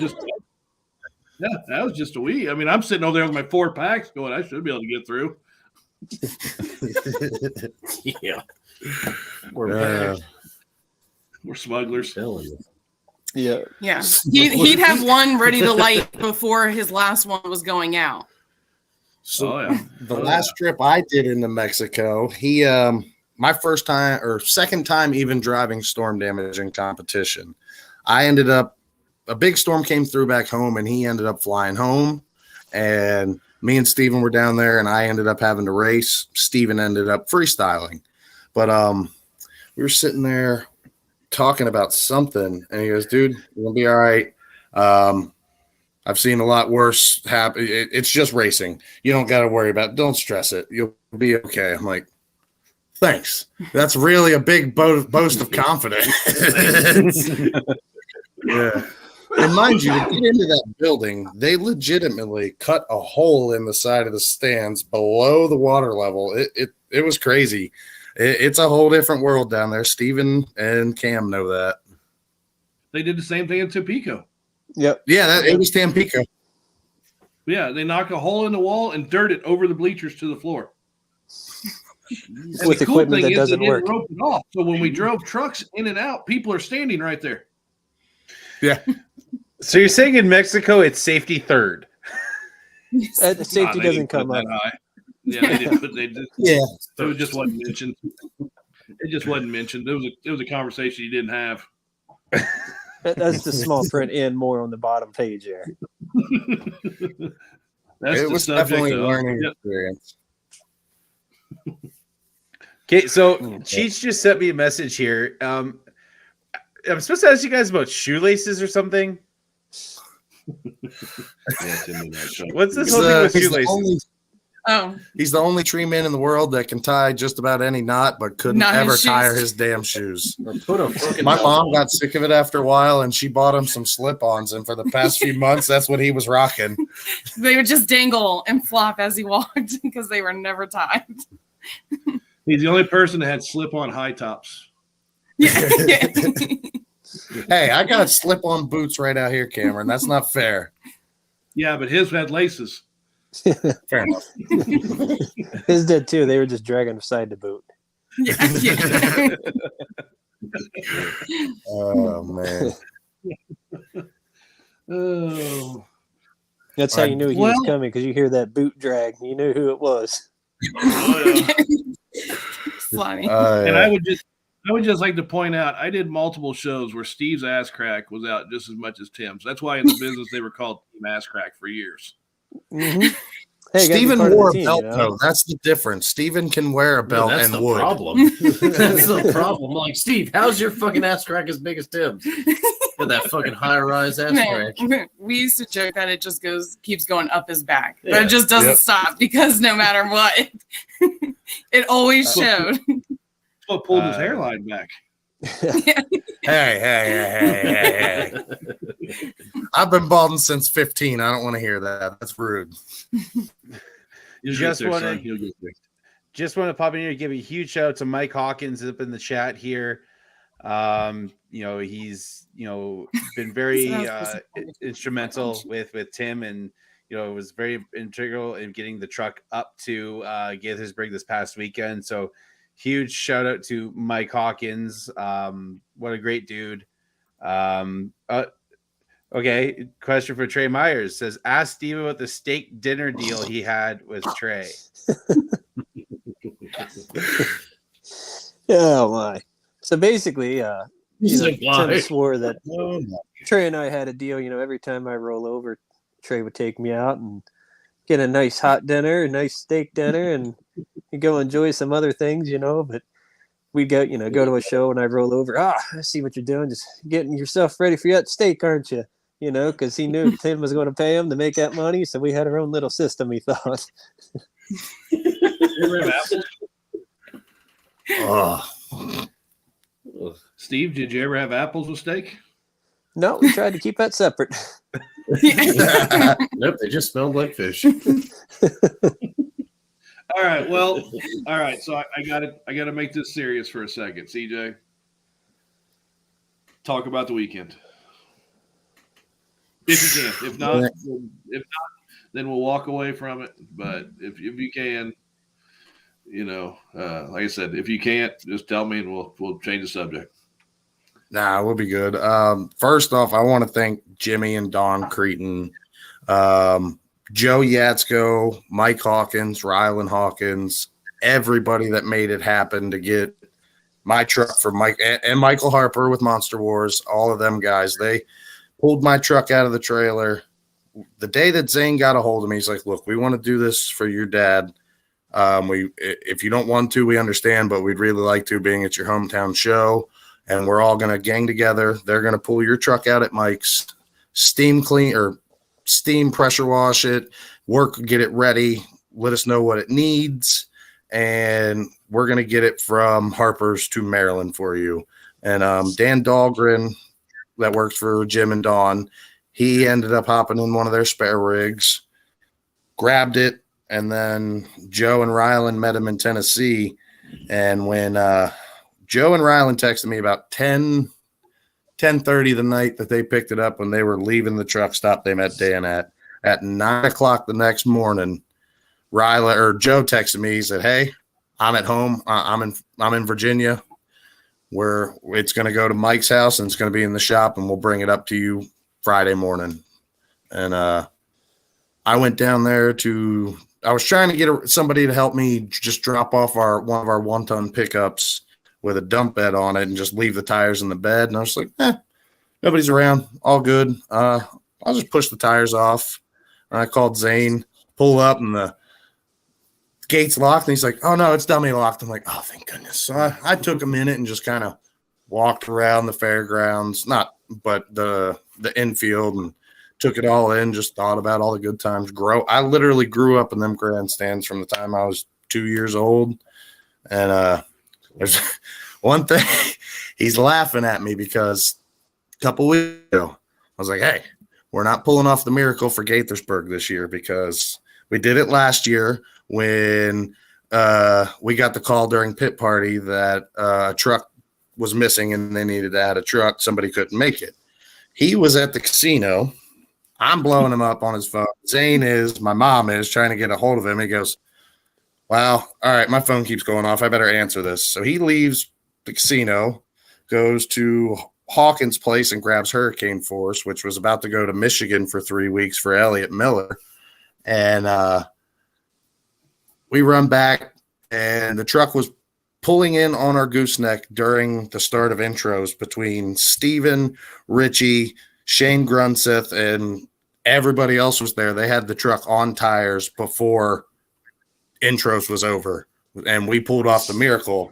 just a wee. I mean, I'm sitting over there with my 4 packs going, I should be able to get through. Yeah. We're smugglers. Yeah. Yeah. He'd have one ready to light before his last one was going out. So the last trip I did into Mexico, my first time or second time even driving storm damaging competition, I ended up, a big storm came through back home and he ended up flying home, and me and Steven were down there and I ended up having to race. Steven ended up freestyling, but we were sitting there talking about something, and he goes, "Dude, you'll be all right. I've seen a lot worse happen. It's just racing. You don't got to worry about it. Don't stress it. You'll be okay." I'm like, "Thanks. That's really a big boast of confidence." Yeah. And mind you, to get into that building, they legitimately cut a hole in the side of the stands below the water level. It was crazy. It's a whole different world down there. Steven and Cam know that. They did the same thing in Topeka. Yep. Yeah, it was Tampico. Yeah, they knocked a hole in the wall and dirt it over the bleachers to the floor. With equipment that doesn't they work. didn't rope it off. So when we drove trucks in and out, people are standing right there. Yeah. So you're saying in Mexico it's safety third? The safety They doesn't didn't put come it up. that high. Yeah, they didn't put. They just, Yeah. it just wasn't mentioned. It just wasn't mentioned. It was a conversation you didn't have. That's the small print and more on the bottom page there. That's It the was subject definitely a of- learning Yep. experience. Okay, so Cheech just sent me a message here. I'm supposed to ask you guys about shoelaces or something. What's this whole thing with shoelaces? He's the only tree man in the world that can tie just about any knot, but couldn't Not his ever shoes. tire his damn shoes. Put a fucking My belt mom on. got sick of it after a while, and she bought him some slip-ons. And for the past few months, that's what he was rocking. They would just dangle and flop as he walked because they were never tied. He's the only person that had slip-on high tops. Hey, I got slip-on boots right out here, Cameron. That's not fair. Yeah, but his had laces. Fair enough. His did too. They were just dragging aside the boot. Oh man. Oh. That's how you knew he was coming, because you hear that boot drag. You knew who it was. Slimy. And I would just like to point out, I did multiple shows where Steve's ass crack was out just as much as Tim's. That's why in the business they were called Team Ass Crack for years. Mm-hmm. Hey, Steven wore a belt, though. That's the difference. Steven can wear a belt that's and the would. problem. That's the problem. Like, Steve, how's your fucking ass crack as big as Tim's? With that fucking high-rise ass crack. We used to joke that it just keeps going up his back, but Yeah. it just doesn't stop because no matter what, it always showed. That's what pulled his hairline back. Hey. I've been balding since 15. I don't want to hear that. That's rude. Just want to pop in here and give a huge shout out to Mike Hawkins up in the chat here. He's been very instrumental with Tim, and was very integral in getting the truck up to Gaithersburg this past weekend. So huge shout out to Mike Hawkins. What a great dude. Okay, question for Trey Myers says, ask Steve about the steak dinner deal he had with Trey. Oh my! So basically, Tim swore that Oh, Trey and I had a deal. Every time I roll over, Trey would take me out and get a nice hot dinner, a nice steak dinner, and you go enjoy some other things, But we'd go to a show, and I'd roll over. I see what you're doing, just getting yourself ready for that steak, aren't you? Because he knew Tim was going to pay him to make that money, so we had our own little system. He thought. Steve, did you ever have apples with steak? No, we tried to keep that separate. Nope, they just smelled like fish. All right. Well, all right. So I gotta make this serious for a second. CJ, talk about the weekend. If you can. If not, then we'll walk away from it. But if you can, like I said, if you can't, just tell me and we'll change the subject. Nah, we'll be good. First off, I want to thank Jimmy and Don Cretan, Joe Yatsko, Mike Hawkins, Rylan Hawkins, everybody that made it happen to get my truck for Mike and Michael Harper with Monster Wars. All of them guys, they pulled my truck out of the trailer. The day that Zane got a hold of me, he's like, look, we want to do this for your dad. If you don't want to, we understand, but we'd really like to, being at your hometown show. and we're all going to gang together. They're going to pull your truck out at Mike's, steam pressure wash it, get it ready, let us know what it needs, and we're going to get it from Harper's to Maryland for you. And Dan Dahlgren, that works for Jim and Dawn, he ended up hopping in one of their spare rigs, grabbed it, and then Joe and Rylan met him in Tennessee. And when Joe and Rylan texted me about 10:30 the night that they picked it up, when they were leaving the truck stop they met Dan at 9 o'clock the next morning, Joe texted me. He said, "Hey, I'm at home. I'm in Virginia. It's going to go to Mike's house, and it's going to be in the shop, and we'll bring it up to you Friday morning." And I went down there I was trying to get somebody to help me just drop off one of our 1-ton pickups with a dump bed on it and just leave the tires in the bed. And I was like, nobody's around. All good. I'll just push the tires off. And I called Zane, pull up, and the gate's locked. And he's like, "Oh, no, it's dummy locked." I'm like, "Oh, thank goodness." So I took a minute and just kind of walked around the fairgrounds, but the infield, and took it all in, just thought about all the good times. I literally grew up in them grandstands from the time I was 2 years old. And there's one thing, he's laughing at me because a couple weeks ago, I was like, "Hey, we're not pulling off the miracle for Gaithersburg this year, because we did it last year when we got the call during pit party that a truck was missing and they needed to add a truck. Somebody couldn't make it. He was at the casino. I'm blowing him up on his phone. My mom is trying to get a hold of him. He goes, "Well, all right, my phone keeps going off. I better answer this." So he leaves the casino, goes to Hawkins' place and grabs Hurricane Force, which was about to go to Michigan for 3 weeks for Elliot Miller. And we run back, and the truck was pulling in on our gooseneck during the start of intros between Steven, Richie, Shane Grunseth, and everybody else was there. They had the truck on tires before intros was over, and we pulled off the miracle.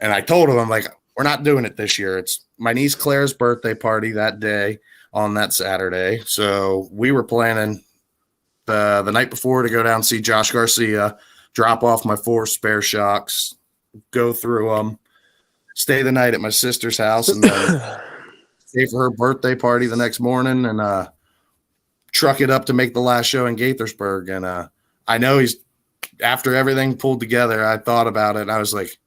And I told him, I'm like, "We're not doing it this year. It's my niece Claire's birthday party that day on that Saturday." So we were planning the night before to go down and see Josh Garcia, drop off my 4 spare shocks, go through them, stay the night at my sister's house, and then stay for her birthday party the next morning, and truck it up to make the last show in Gaithersburg. And I know after everything pulled together, I thought about it, and I was like,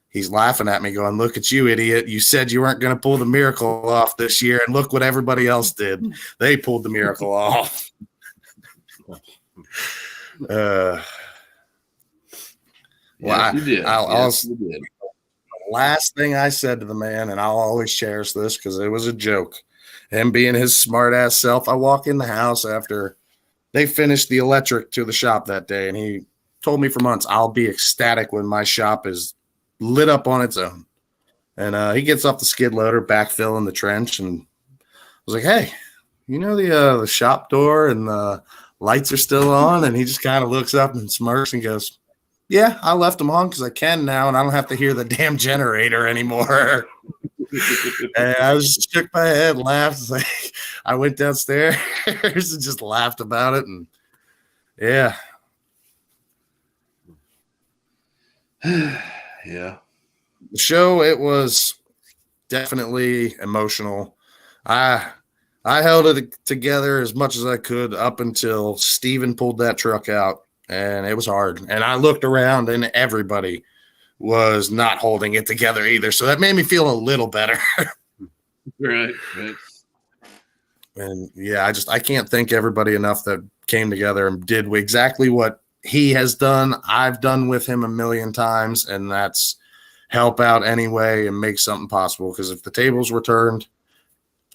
he's laughing at me going, "Look at you, idiot. You said you weren't going to pull the miracle off this year, and look what everybody else did. They pulled the miracle off." Yes, you did. You did. Last thing I said to the man, and I'll always cherish this because it was a joke, him being his smart ass self. I walk in the house after they finished the electric to the shop that day, and he told me for months, "I'll be ecstatic when my shop is lit up on its own." And he gets off the skid loader, backfilling the trench, and I was like, "Hey, the shop door and the lights are still on?" And he just kind of looks up and smirks and goes, "Yeah, I left them on because I can now, and I don't have to hear the damn generator anymore." And I just shook my head and laughed. Like, I went downstairs and just laughed about it. And yeah. Yeah. The show, it was definitely emotional. I held it together as much as I could up until Steven pulled that truck out, and it was hard. And I looked around, and everybody was not holding it together either. So that made me feel a little better. Right. And yeah, I can't thank everybody enough that came together and did exactly what he has done. I've done with him a million times, and that's help out anyway and make something possible. Because if the tables were turned,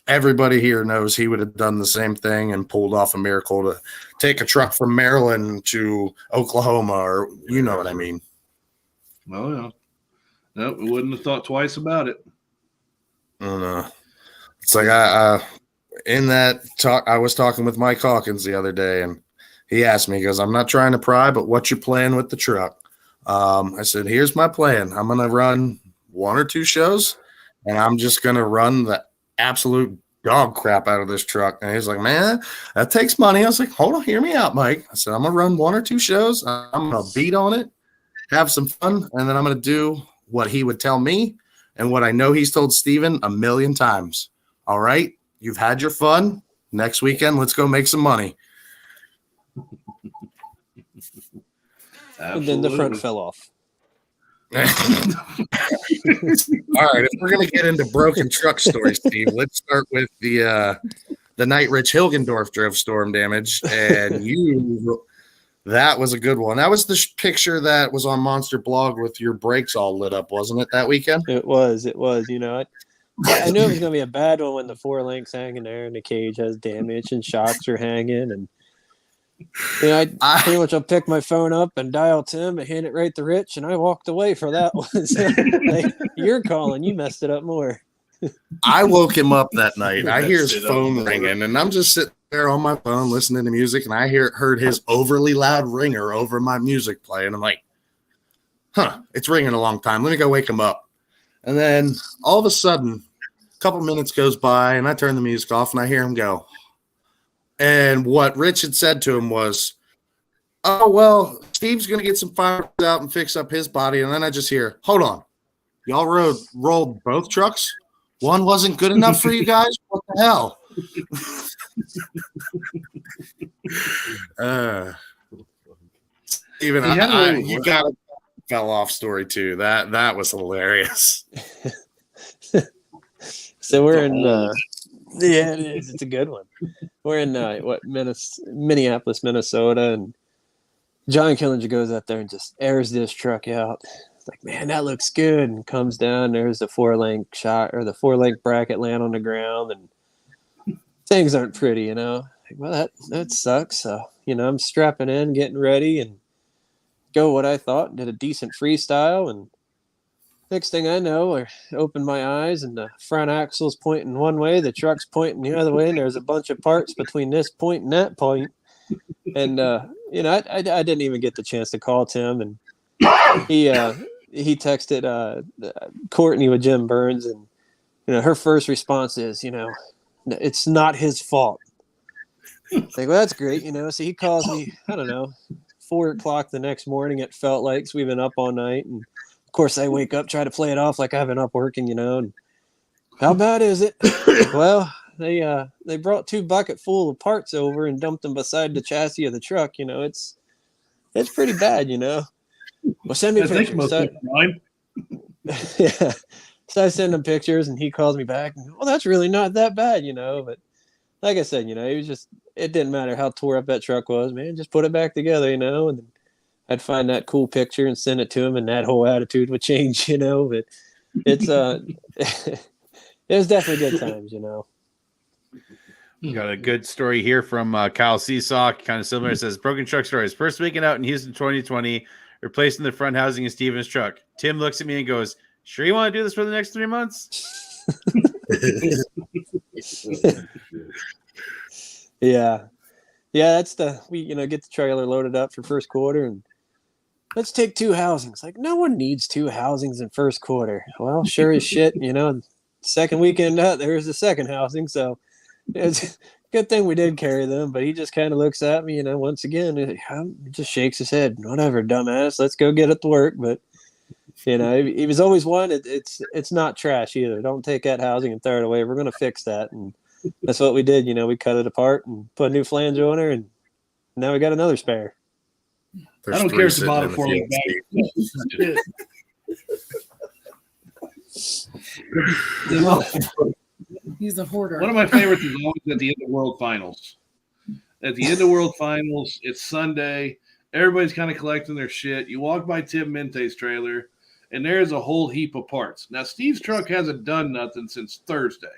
everybody here knows he would have done the same thing and pulled off a miracle to take a truck from Maryland to Oklahoma, or you know what I mean. Well, yeah. No, we wouldn't have thought twice about it. And it's like I in that talk, I was talking with Mike Hawkins the other day, and he asked me, he goes, "I'm not trying to pry, but what's your plan with the truck?" I said, "Here's my plan. I'm going to run 1 or 2 shows, and I'm just going to run the absolute dog crap out of this truck. And he's like, man, that takes money. I was like, hold on, hear me out, Mike. I said, I'm going to run 1 or 2 shows. I'm going to beat on it, have some fun, and then I'm going to do what he would tell me and what I know he's told Steven a million times. All right, you've had your fun. Next weekend, let's go make some money. And then the front fell off. All right, if we're going to get into broken truck stories, Steve, let's start with the night Rich Hilgendorf drove storm damage, and that was a good one. That was the picture that was on Monster Blog with your brakes all lit up, wasn't it, that weekend? It was. You know, I knew it was going to be a bad one when the 4 links hanging there and the cage has damage and shocks are hanging. And, you know, I pretty much I'll pick my phone up and dial Tim and hand it right to Rich, and I walked away for that one. So, like, you're calling. You messed it up more. I woke him up that night. I hear his phone ringing, and I'm just sitting there on my phone listening to music, and I heard his overly loud ringer over my music playing. I'm like, it's ringing a long time. Let me go wake him up. And then all of a sudden, a couple minutes goes by, and I turn the music off, and I hear him go. And what Rich had said to him was, oh, well, Steve's going to get some fires out and fix up his body. And then I just hear, hold on. Y'all rolled both trucks? One wasn't good enough for you guys? What the hell? Even you got a fell off story too. That was hilarious. So we're in yeah, it is. It's a good one. We're in Minneapolis, Minnesota, and John Killinger goes out there and just airs this truck out. It's like, man, that looks good, and comes down. There's the 4-link shot or the 4-link bracket land on the ground, and things aren't pretty, you know. Like, well, that sucks. So, you know, I'm strapping in, getting ready, and go what I thought. Did a decent freestyle, and next thing I know, I open my eyes, and the front axle's pointing one way, the truck's pointing the other way, and there's a bunch of parts between this point and that point. And you know, I didn't even get the chance to call Tim, and he texted Courtney with Jim Burns, and you know, her first response is, you know, it's not his fault. Like, well, that's great, you know. So he calls me, I don't know, 4:00 the next morning. It felt like, so we've been up all night, and of course I wake up, try to play it off like I've been up working, you know. And how bad is it? Well, they brought 2 buckets full of parts over and dumped them beside the chassis of the truck. You know, it's pretty bad, you know. Well, send me pictures. So, yeah. So I send him pictures, and he calls me back. And, well, that's really not that bad, you know. But like I said, you know, it didn't matter how tore up that truck was, man. Just put it back together, you know. And I'd find that cool picture and send it to him, and that whole attitude would change, you know. But it's it was definitely good times, you know. Got a good story here from Kyle Seesaw, kind of similar. It says, broken truck stories. First weekend out in Houston 2020, replacing the front housing in Steven's truck. Tim looks at me and goes, sure you want to do this for the next 3 months? Yeah. That's we get the trailer loaded up for first quarter, and let's take 2 housings. Like, no one needs 2 housings in first quarter. Well, sure as shit, you know, second weekend out, there's the second housing. So it's a good thing we did carry them, but he just kind of looks at me, you know, once again, he just shakes his head. Whatever, dumbass, let's go get it to work. But, you know, he was always one. It's not trash either. Don't take that housing and throw it away. We're going to fix that. And that's what we did. You know, we cut it apart and put a new flange on her, and now we got another spare. I don't care if the bottom 4-link back. He's a hoarder. One of my favorites is always at the end of World Finals. At the end of World Finals, it's Sunday. Everybody's kind of collecting their shit. You walk by Tim Mente's trailer, and there's a whole heap of parts. Now, Steve's truck hasn't done nothing since Thursday,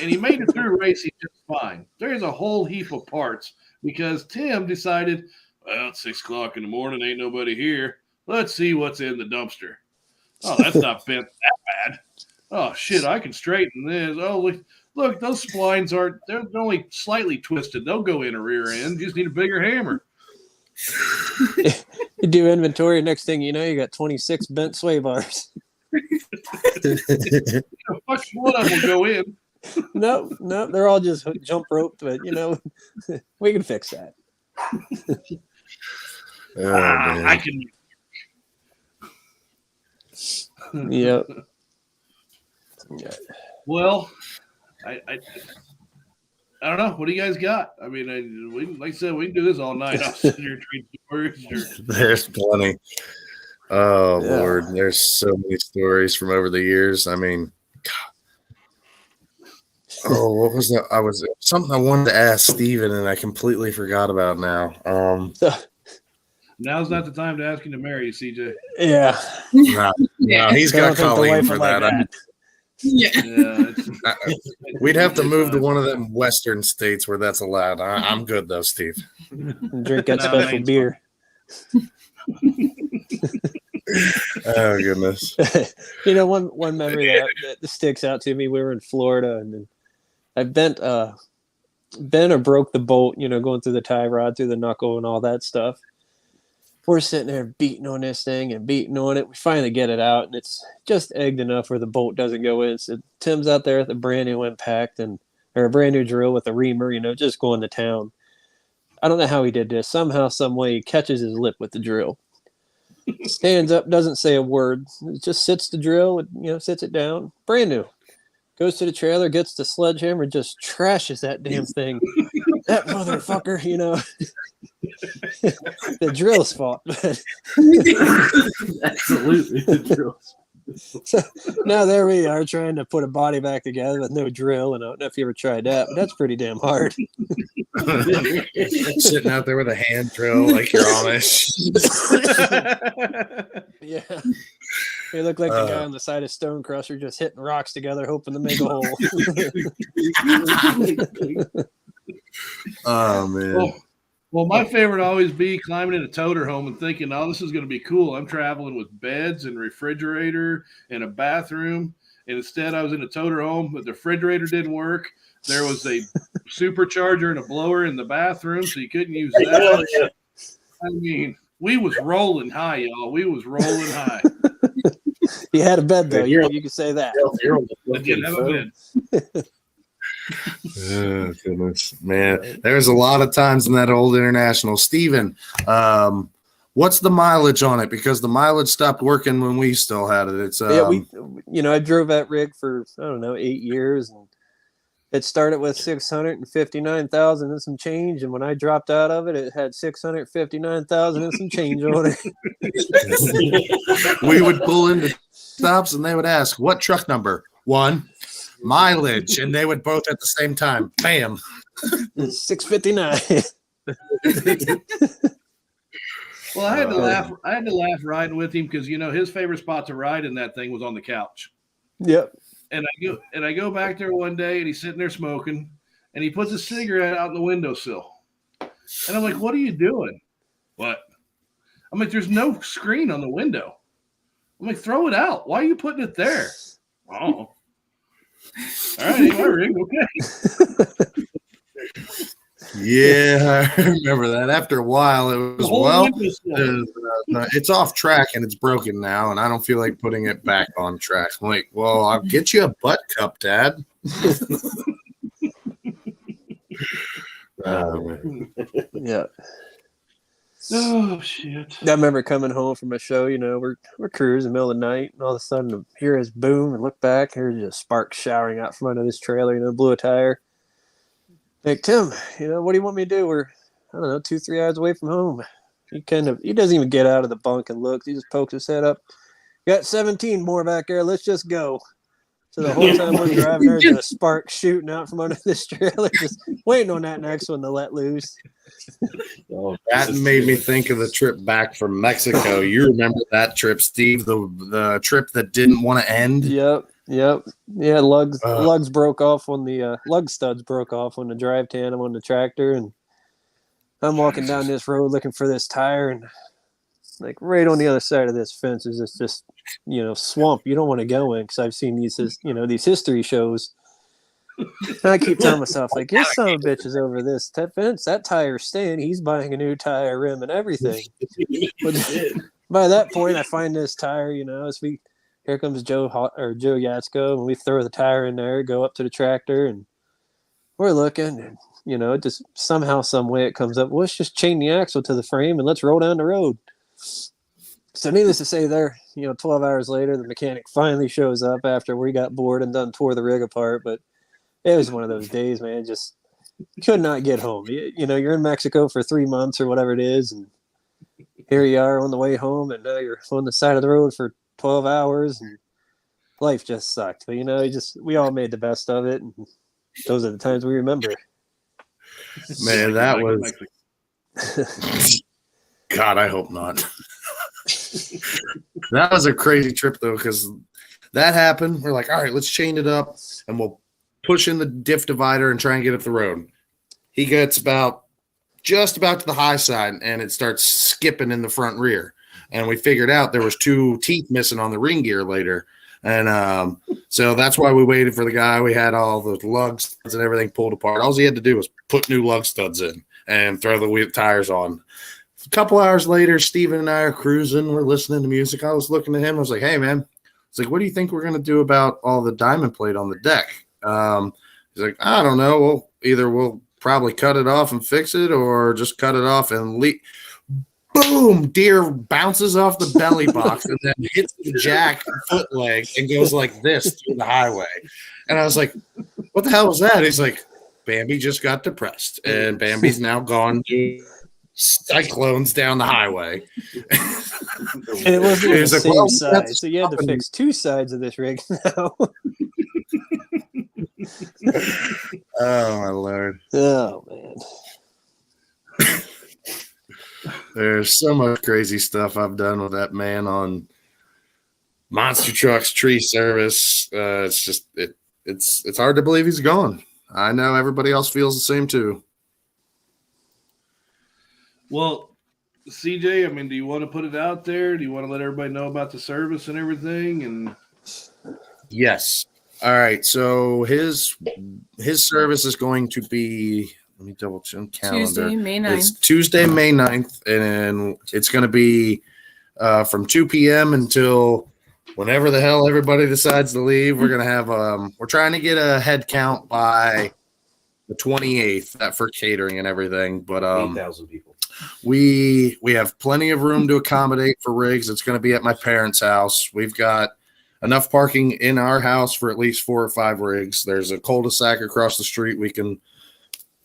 and he made it through racing just fine. There's a whole heap of parts because Tim decided, well, it's 6 o'clock in the morning, ain't nobody here. Let's see what's in the dumpster. Oh, that's not bent that bad. Oh, shit, I can straighten this. Oh, look, those splines they're only slightly twisted. They'll go in a rear end. You just need a bigger hammer. You do inventory, next thing you know, you got 26 bent sway bars. Fuck, one of them will go in. No, they're all just jump roped, but we can fix that. I can. Yep. Well, I don't know. What do you guys got? I mean, like I said, we can do this all night. I'll sit here trade stories. There's plenty. Oh, yeah. Lord. There's so many stories from over the years. I mean, God. What was that? Something I wanted to ask Steven, and I completely forgot about now. Now's not the time to ask him to marry you, CJ. Yeah. No, he's got Colleen for that. Yeah. We'd have to move to one of them Western states where that's allowed. I'm good though, Steve. Drink that special beer. Oh goodness! One memory that sticks out to me. We were in Florida, and then I bent or broke the bolt. Going through the tie rod, through the knuckle, and all that stuff. We're sitting there beating on this thing and beating on it. We finally get it out, and it's just egged enough where the bolt doesn't go in. So Tim's out there with a brand new impact or a brand new drill with a reamer, just going to town. I don't know how he did this. Somehow, some way, he catches his lip with the drill. Stands up, doesn't say a word. Just sits the drill, sits it down. Brand new. Goes to the trailer, gets the sledgehammer, just trashes that damn thing. That motherfucker, the drill's fault. Absolutely, the drill's. So now there we are trying to put a body back together with no drill. And I don't know if you ever tried that, but that's pretty damn hard. Sitting out there with a hand drill like you're Amish. Yeah. You look like the guy on the side of Stone Crusher just hitting rocks together, hoping to make a hole. Oh, man. Well, my favorite always be climbing in a toter home and thinking, oh, this is going to be cool. I'm traveling with beds and refrigerator and a bathroom. And instead, I was in a toter home, but the refrigerator didn't work. There was a supercharger and a blower in the bathroom, so you couldn't use that. I mean, we was rolling high, y'all. We was rolling high. You had a bed, though. You can say that. I did have a bed. Oh, goodness, man. There's a lot of times in that old International. Steven, what's the mileage on it? Because the mileage stopped working when we still had it. It's I drove that rig for 8 years, and it started with 659,000 and some change, and when I dropped out of it, it had 659,000 and some change on it. We would pull into stops, and they would ask, "What truck number?" 1. Mileage, and they would both at the same time. Bam. 659. Well, I had to laugh. I had to laugh riding with him because his favorite spot to ride in that thing was on the couch. Yep. And I go back there one day, and he's sitting there smoking, and he puts a cigarette out in the windowsill. And I'm like, "What are you doing?" "What?" I'm like, "There's no screen on the window." I'm like, "Throw it out. Why are you putting it there?" "Oh. All right, okay." Yeah, I remember that. After a while, it was, it's off track and it's broken now, and I don't feel like putting it back on track. I'm like, well, I'll get you a butt cup, Dad. Yeah. Oh, shit. I remember coming home from a show, we're cruising in the middle of the night, and all of a sudden I hear his boom and look back, here's just sparks showering out from under this trailer, blew a tire. Like, "Tim, what do you want me to do? We're, 2-3 hours away from home." He doesn't even get out of the bunk and look. He just pokes his head up. "Got 17 more back there. Let's just go." So the whole time we're driving, there's a spark shooting out from under this trailer, just waiting on that next one to let loose. Oh, that made me think of the trip back from Mexico. You remember that trip, Steve? The trip that didn't want to end? Yep. Yeah, lugs broke off on the lug studs broke off on the drive tandem on the tractor, and I'm walking down this road looking for this tire, and like right on the other side of this fence is this just swamp you don't want to go in, because I've seen these these history shows. And I keep telling myself, like, your son of a bitch is over this fence. That tire's staying. He's buying a new tire, rim, and everything. But by that point, I find this tire, as we here comes Joe Yatsko, and we throw the tire in there, go up to the tractor, and we're looking, and it just somehow, some way, it comes up. Well, let's just chain the axle to the frame and let's roll down the road. So, needless to say, 12 hours later, the mechanic finally shows up after we got bored and tore the rig apart. But it was one of those days, man. Just could not get home. You're in Mexico for 3 months or whatever it is, and here you are on the way home, and now you're on the side of the road for 12 hours, and life just sucked. But we all made the best of it, and those are the times we remember. Man, that was God, I hope not. That was a crazy trip though, because that happened. We're like, all right, let's chain it up and we'll push in the diff divider and try and get up the road. He gets just about to the high side, and it starts skipping in the front rear. And we figured out there was 2 teeth missing on the ring gear later. And so that's why we waited for the guy. We had all the lug studs and everything pulled apart. All he had to do was put new lug studs in and throw the tires on. A couple hours later, Steven and I are cruising. We're listening to music. I was looking at him. I was like, hey, man. It's like, what do you think we're going to do about all the diamond plate on the deck? He's like, I don't know. Well, either we'll probably cut it off and fix it, or just cut it off and leave. Boom! Deer bounces off the belly box and then hits the jack foot leg and goes like this through the highway. And I was like, what the hell was that? He's like, Bambi just got depressed, and Bambi's now gone to cyclones down the highway. And it wasn't the same side, so you had to fix 2 sides of this rig now. Oh, my Lord. Oh, man. There's so much crazy stuff I've done with that man on monster trucks, tree service. It's just it's hard to believe he's gone. I know everybody else feels the same too. Well, CJ, I mean, do you want to put it out there? Do you want to let everybody know about the service and everything? And yes. All right. So his service is going to be, let me double check calendar. Tuesday, May 9th. It's Tuesday, May 9th, and it's going to be from 2 p.m. until whenever the hell everybody decides to leave. We're going to have we're trying to get a head count by the 28th, that for catering and everything, but 8,000 people. We have plenty of room to accommodate for rigs. It's going to be at my parents' house. We've got enough parking in our house for at least 4 or 5 rigs. There's a cul-de-sac across the street we can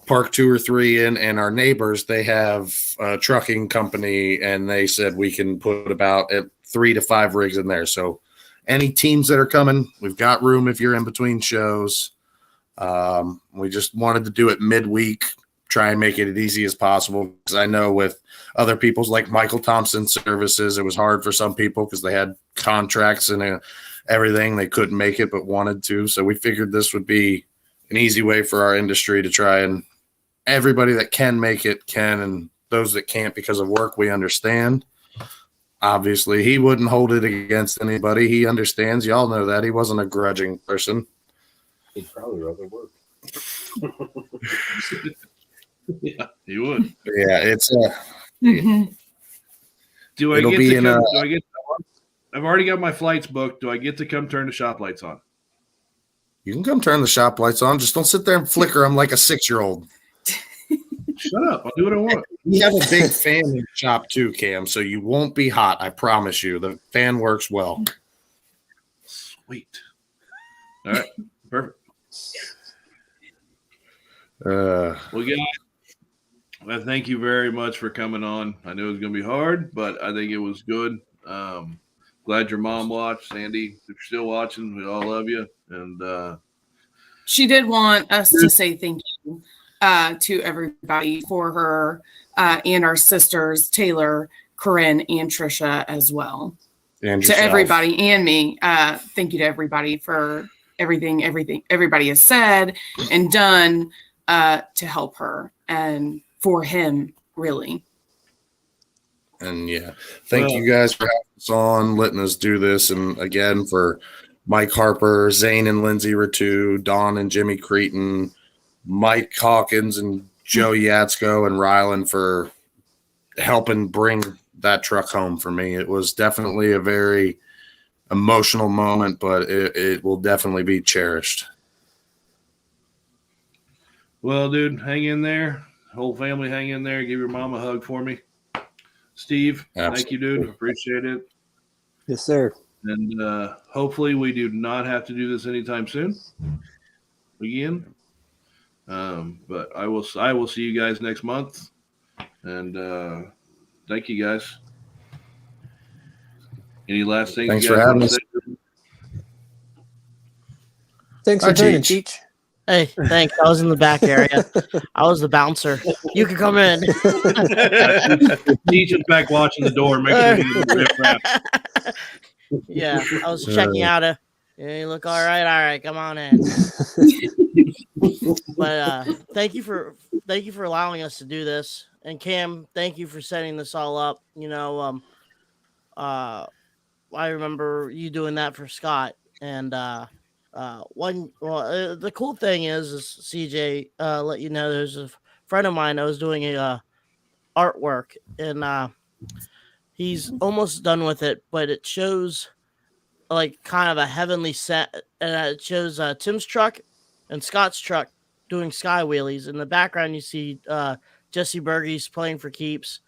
park 2 or 3 in, and our neighbors, they have a trucking company, and they said we can put about 3 to 5 rigs in there. So any teams that are coming, we've got room if you're in between shows. We just wanted to do it midweek, try and make it as easy as possible, because I know with other people's, like Michael Thompson's services, it was hard for some people because they had contracts and everything. They couldn't make it but wanted to. So we figured this would be an easy way for our industry to try, and everybody that can make it can, and those that can't because of work, we understand. Obviously, he wouldn't hold it against anybody. He understands. Y'all know that. He wasn't a grudging person. He'd probably rather work. yeah, he would. Yeah, it's Mm-hmm. Do I It'll get be to in come? a- Do I get? I've already got my flights booked. Do I get to come turn the shop lights on? You can come turn the shop lights on. Just don't sit there and flicker them like a 6-year-old. Shut up. I'll do what I want. We have a big fan in the shop too, Cam, so you won't be hot. I promise you. The fan works well. Sweet. All right. Perfect. Uh, Well, guys, I thank you very much for coming on. I knew it was going to be hard, but I think it was good. Glad your mom watched. Sandy, if you're still watching, we all love you. And She did want us to say thank you to everybody for her and our sisters, Taylor, Corinne, and Trisha as well. and To yourself. everybody and me. Thank you to everybody for everything everybody has said and done to help her and for him, really. And yeah, thank you guys for having us on, letting us do this. And again, for Mike Harper, Zane and Lindsay Ratu, Don and Jimmy Cretin, Mike Hawkins and Joe Yatsko and Rylan for helping bring that truck home for me. It was definitely a very emotional moment, but it will definitely be cherished. Well, dude, hang in there. Whole family, hang in there. Give your mom a hug for me. Steve, thank you, dude. Appreciate it. Yes, sir. And hopefully we do not have to do this anytime soon again. But I will see you guys next month. And thank you guys. Any last things Thanks you guys for having want to us. say? Thanks for joining, Cheech. Hey, thanks. I was in the back area. I was the bouncer. You can come in. Cheech is back watching the door, making sure you get rip rap. Yeah, I was checking out you look all right. All right, come on in. But thank you for allowing us to do this. And Cam, thank you for setting this all up. I remember you doing that for Scott. And the cool thing is CJ, let you know there's a friend of mine that was doing a artwork, and he's almost done with it, but it shows like kind of a heavenly set, and it shows Tim's truck and Scott's truck doing sky wheelies. In the background, you see Jesse Berge's playing for keeps,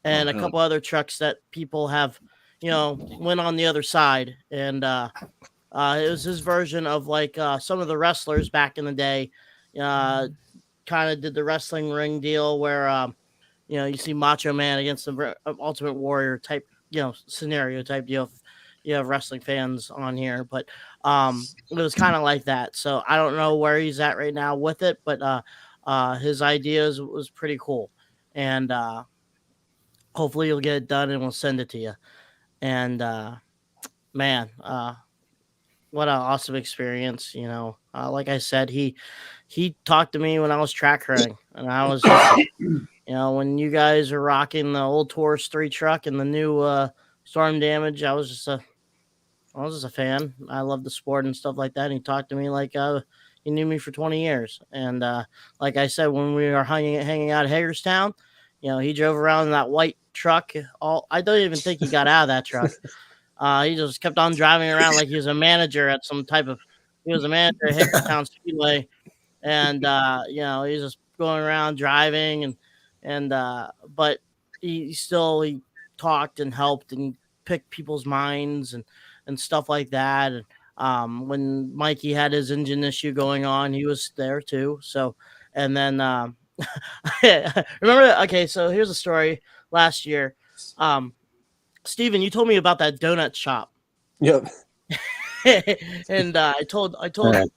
and a couple other trucks that people have, went on the other side. And it was his version of like some of the wrestlers back in the day, kind of did the wrestling ring deal where, you see Macho Man against the Ultimate Warrior type, scenario type deal. You have wrestling fans on here, but it was kind of like that. So I don't know where he's at right now with it, but his ideas was pretty cool, and hopefully you'll get it done and we'll send it to you. And man, what an awesome experience! Like I said, he talked to me when I was track crewing, and I was just, when you guys are rocking the old Taurus 3 truck and the new Storm Damage, I was just a fan. I love the sport and stuff like that. And he talked to me like he knew me for 20 years. And like I said, when we were hanging out at Hagerstown, he drove around in that white truck. I don't even think he got out of that truck. He just kept on driving around like he was a manager at he was a manager at Hagerstown Speedway. And, he's just going around driving but he talked and helped and picked people's minds and stuff like that. And when Mikey had his engine issue going on, he was there too. So, and then remember, okay, so here's a story last year. Steven, you told me about that donut shop. Yep. And I told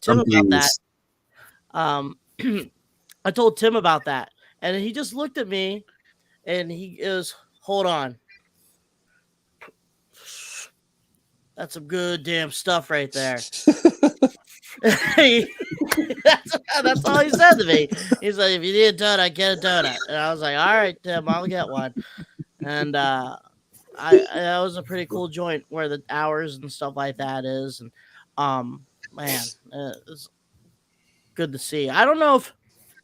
Tim about that. I told Tim about that, and he just looked at me and he goes, "Hold on. That's some good damn stuff right there." That's all he said to me. He's like, "If you need a donut, get a donut." And I was like, "All right, Tim, I'll get one." And that was a pretty cool joint where the hours and stuff like that is. And man, it's good to see. I don't know if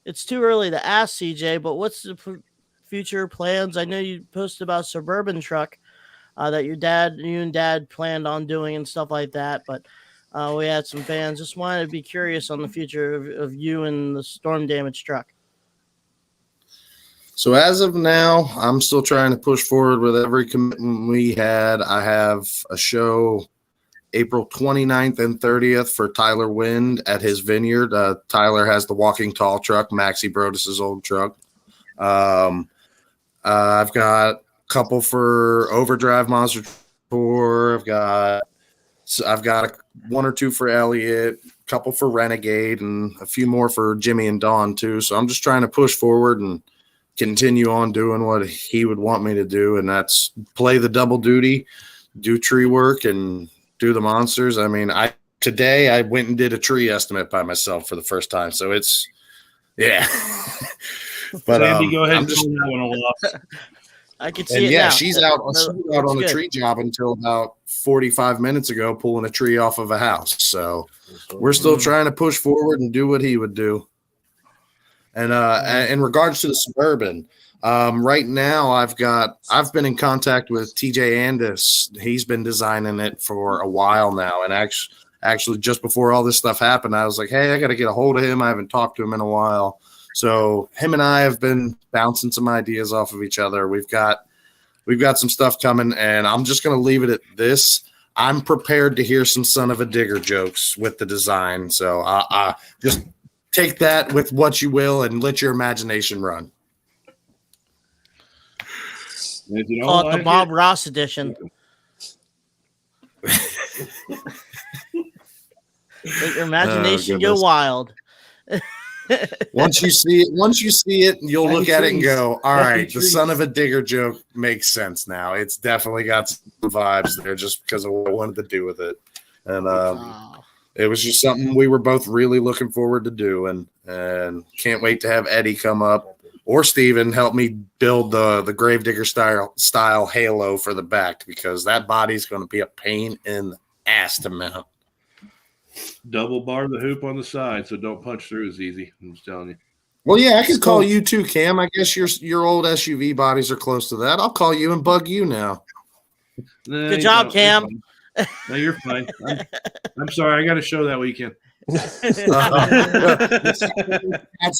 it's too early to ask CJ, but what's the future plans? I know you posted about a Suburban truck that you and dad planned on doing and stuff like that, but we had some fans just wanted to be curious on the future of you and the Storm Damage truck. So as of now, I'm still trying to push forward with every commitment we had. I have a show April 29th and 30th for Tyler Wind at his vineyard. Tyler has the Walking Tall truck, Maxie Brodus's old truck. I've got a couple for Overdrive Monster Tour. I've got one or two for Elliot, a couple for Renegade, and a few more for Jimmy and Dawn too. So I'm just trying to push forward and continue on doing what he would want me to do, and that's play the double duty, do tree work, and do the monsters. I mean, today I went and did a tree estimate by myself for the first time, so it's But Sandy, go ahead I'm and just pull that one off. I can see it yeah, now. she's out on the tree job until about 45 minutes ago, pulling a tree off of a house. So we're still trying to push forward and do what he would do. And in regards to the Suburban, Right now, I've been in contact with TJ Andis. He's been designing it for a while now, and actually just before all this stuff happened, I was like, hey, I got to get a hold of him. I haven't talked to him in a while. So him and I have been bouncing some ideas off of each other. We've got some stuff coming, and I'm just going to leave it at this. I'm prepared to hear some son of a digger jokes with the design. So just take that with what you will and let your imagination run. If you don't Call it the like Bob it, Ross edition. Let your imagination go goodness. wild. Once you see it, you'll look at it and go, all right, the son of a digger joke makes sense now. It's definitely got some vibes there just because of what I wanted to do with it. And it was just something we were both really looking forward to do, and can't wait to have Eddie come up or Steven help me build the Gravedigger style halo for the back, because that body's going to be a pain in the ass to mount. double bar the hoop on the side, so don't punch through as easy. I'm just telling you. Well, yeah, I could call you too, Cam. I guess your old SUV bodies are close to that. I'll call you and bug you now. Nah, Good job, Cam. No, you're fine. I'm sorry. I got a show that weekend. That's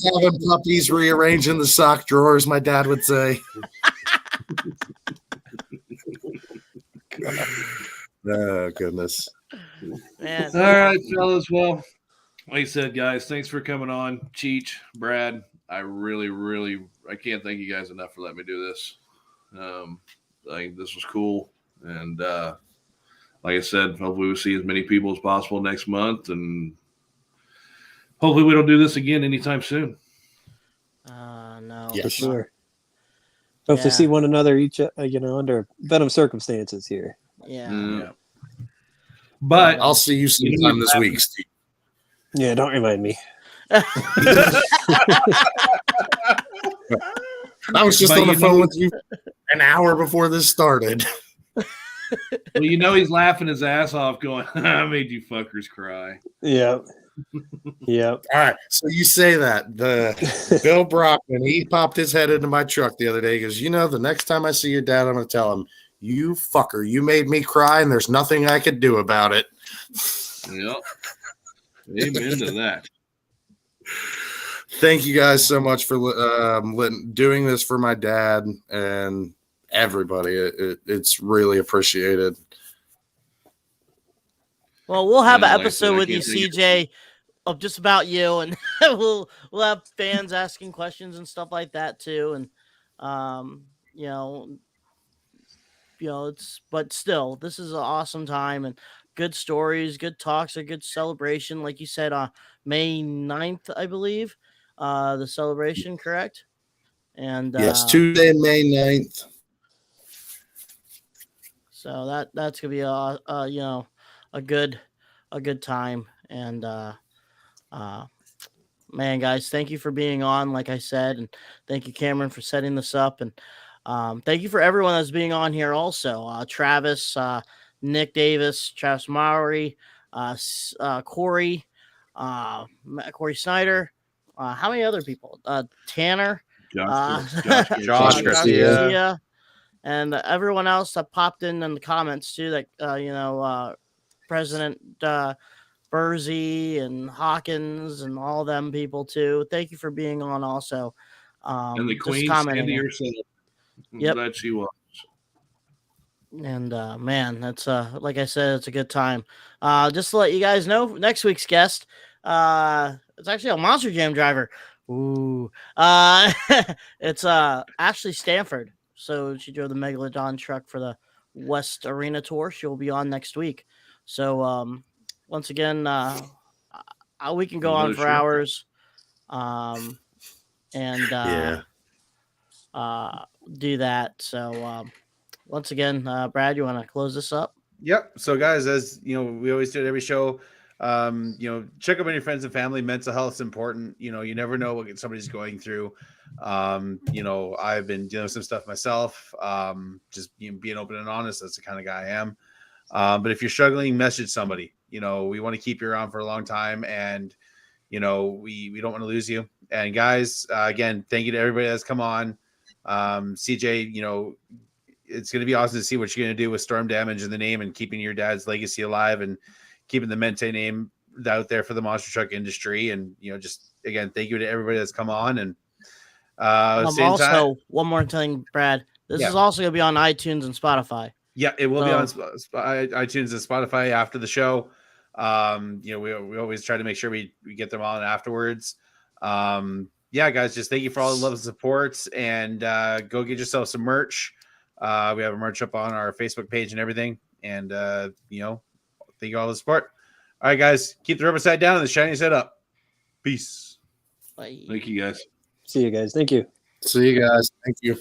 having puppies rearranging the sock drawers, my dad would say. Oh, goodness. Man. All right, fellas. Well, like I said, guys, thanks for coming on. Cheech, Brad, I can't thank you guys enough for letting me do this. I think this was cool. And like I said, hopefully we'll see as many people as possible next month. And hopefully we don't do this again anytime soon. No. For sure. Hope to see one another under better circumstances here. Yeah. But I'll see you sometime this week, Steve. Yeah, don't remind me. I was just on the phone with you an hour before this started. Well, he's laughing his ass off going, I made you fuckers cry. Yeah. Yep. All right. So you say that. The Bill Brockman, he popped his head into my truck the other day. He goes, the next time I see your dad, I'm going to tell him, you fucker, you made me cry and there's nothing I could do about it. Yep. Amen to that. Thank you guys so much for doing this for my dad and everybody. It's really appreciated. Well, we'll have an episode with you, CJ, of just about you, and we'll have fans asking questions and stuff like that too. And but still, this is an awesome time and good stories, good talks, a good celebration. Like you said, May 9th, I believe, the celebration, correct? And yes, Tuesday, May 9th. So that's gonna be a good time. And man, guys, thank you for being on, like I said, and thank you, Cameron, for setting this up, and thank you for everyone that's being on here also. Travis, Nick Davis, Travis Mowry, Corey, Corey Snyder. How many other people? Tanner, Josh Garcia. And everyone else that popped in the comments too. That President Burzy and Hawkins and all them people too. Thank you for being on also. And the Queen, Sandy herself. Yep. Glad she was. And man, that's like I said, it's a good time. Just to let you guys know, next week's guest, it's actually a Monster Jam driver. Ooh. It's Ashley Stanford. So she drove the Megalodon truck for the West Arena tour. She'll be on next week. So once again, we can go on for hours. Do that. So once again, Brad, you want to close this up? Yep. So guys, as we always do at every show, check up on your friends and family. Mental health is important. You never know what somebody's going through. I've been dealing with some stuff myself. Just being open and honest. That's the kind of guy I am. But if you're struggling, message somebody. We want to keep you around for a long time, and we don't want to lose you. And guys, again, thank you to everybody that's come on. CJ, you know, it's going to be awesome to see what you're going to do with Storm Damage in the name and keeping your dad's legacy alive and keeping the Mente name out there for the monster truck industry. And, you know, just again, thank you to everybody that's come on. And same time, also, one more thing, Brad. This is also going to be on iTunes and Spotify. Yeah, it will be on iTunes and Spotify after the show. You know, we always try to make sure we get them on afterwards. Yeah, guys, just thank you for all the love and support, and go get yourself some merch. We have a merch up on our Facebook page and everything, and you know, thank you all the support. All right, guys, keep the rubber side down and the shiny side up. Peace. Bye. Thank you, guys. See you guys. Thank you. See you guys. Thank you.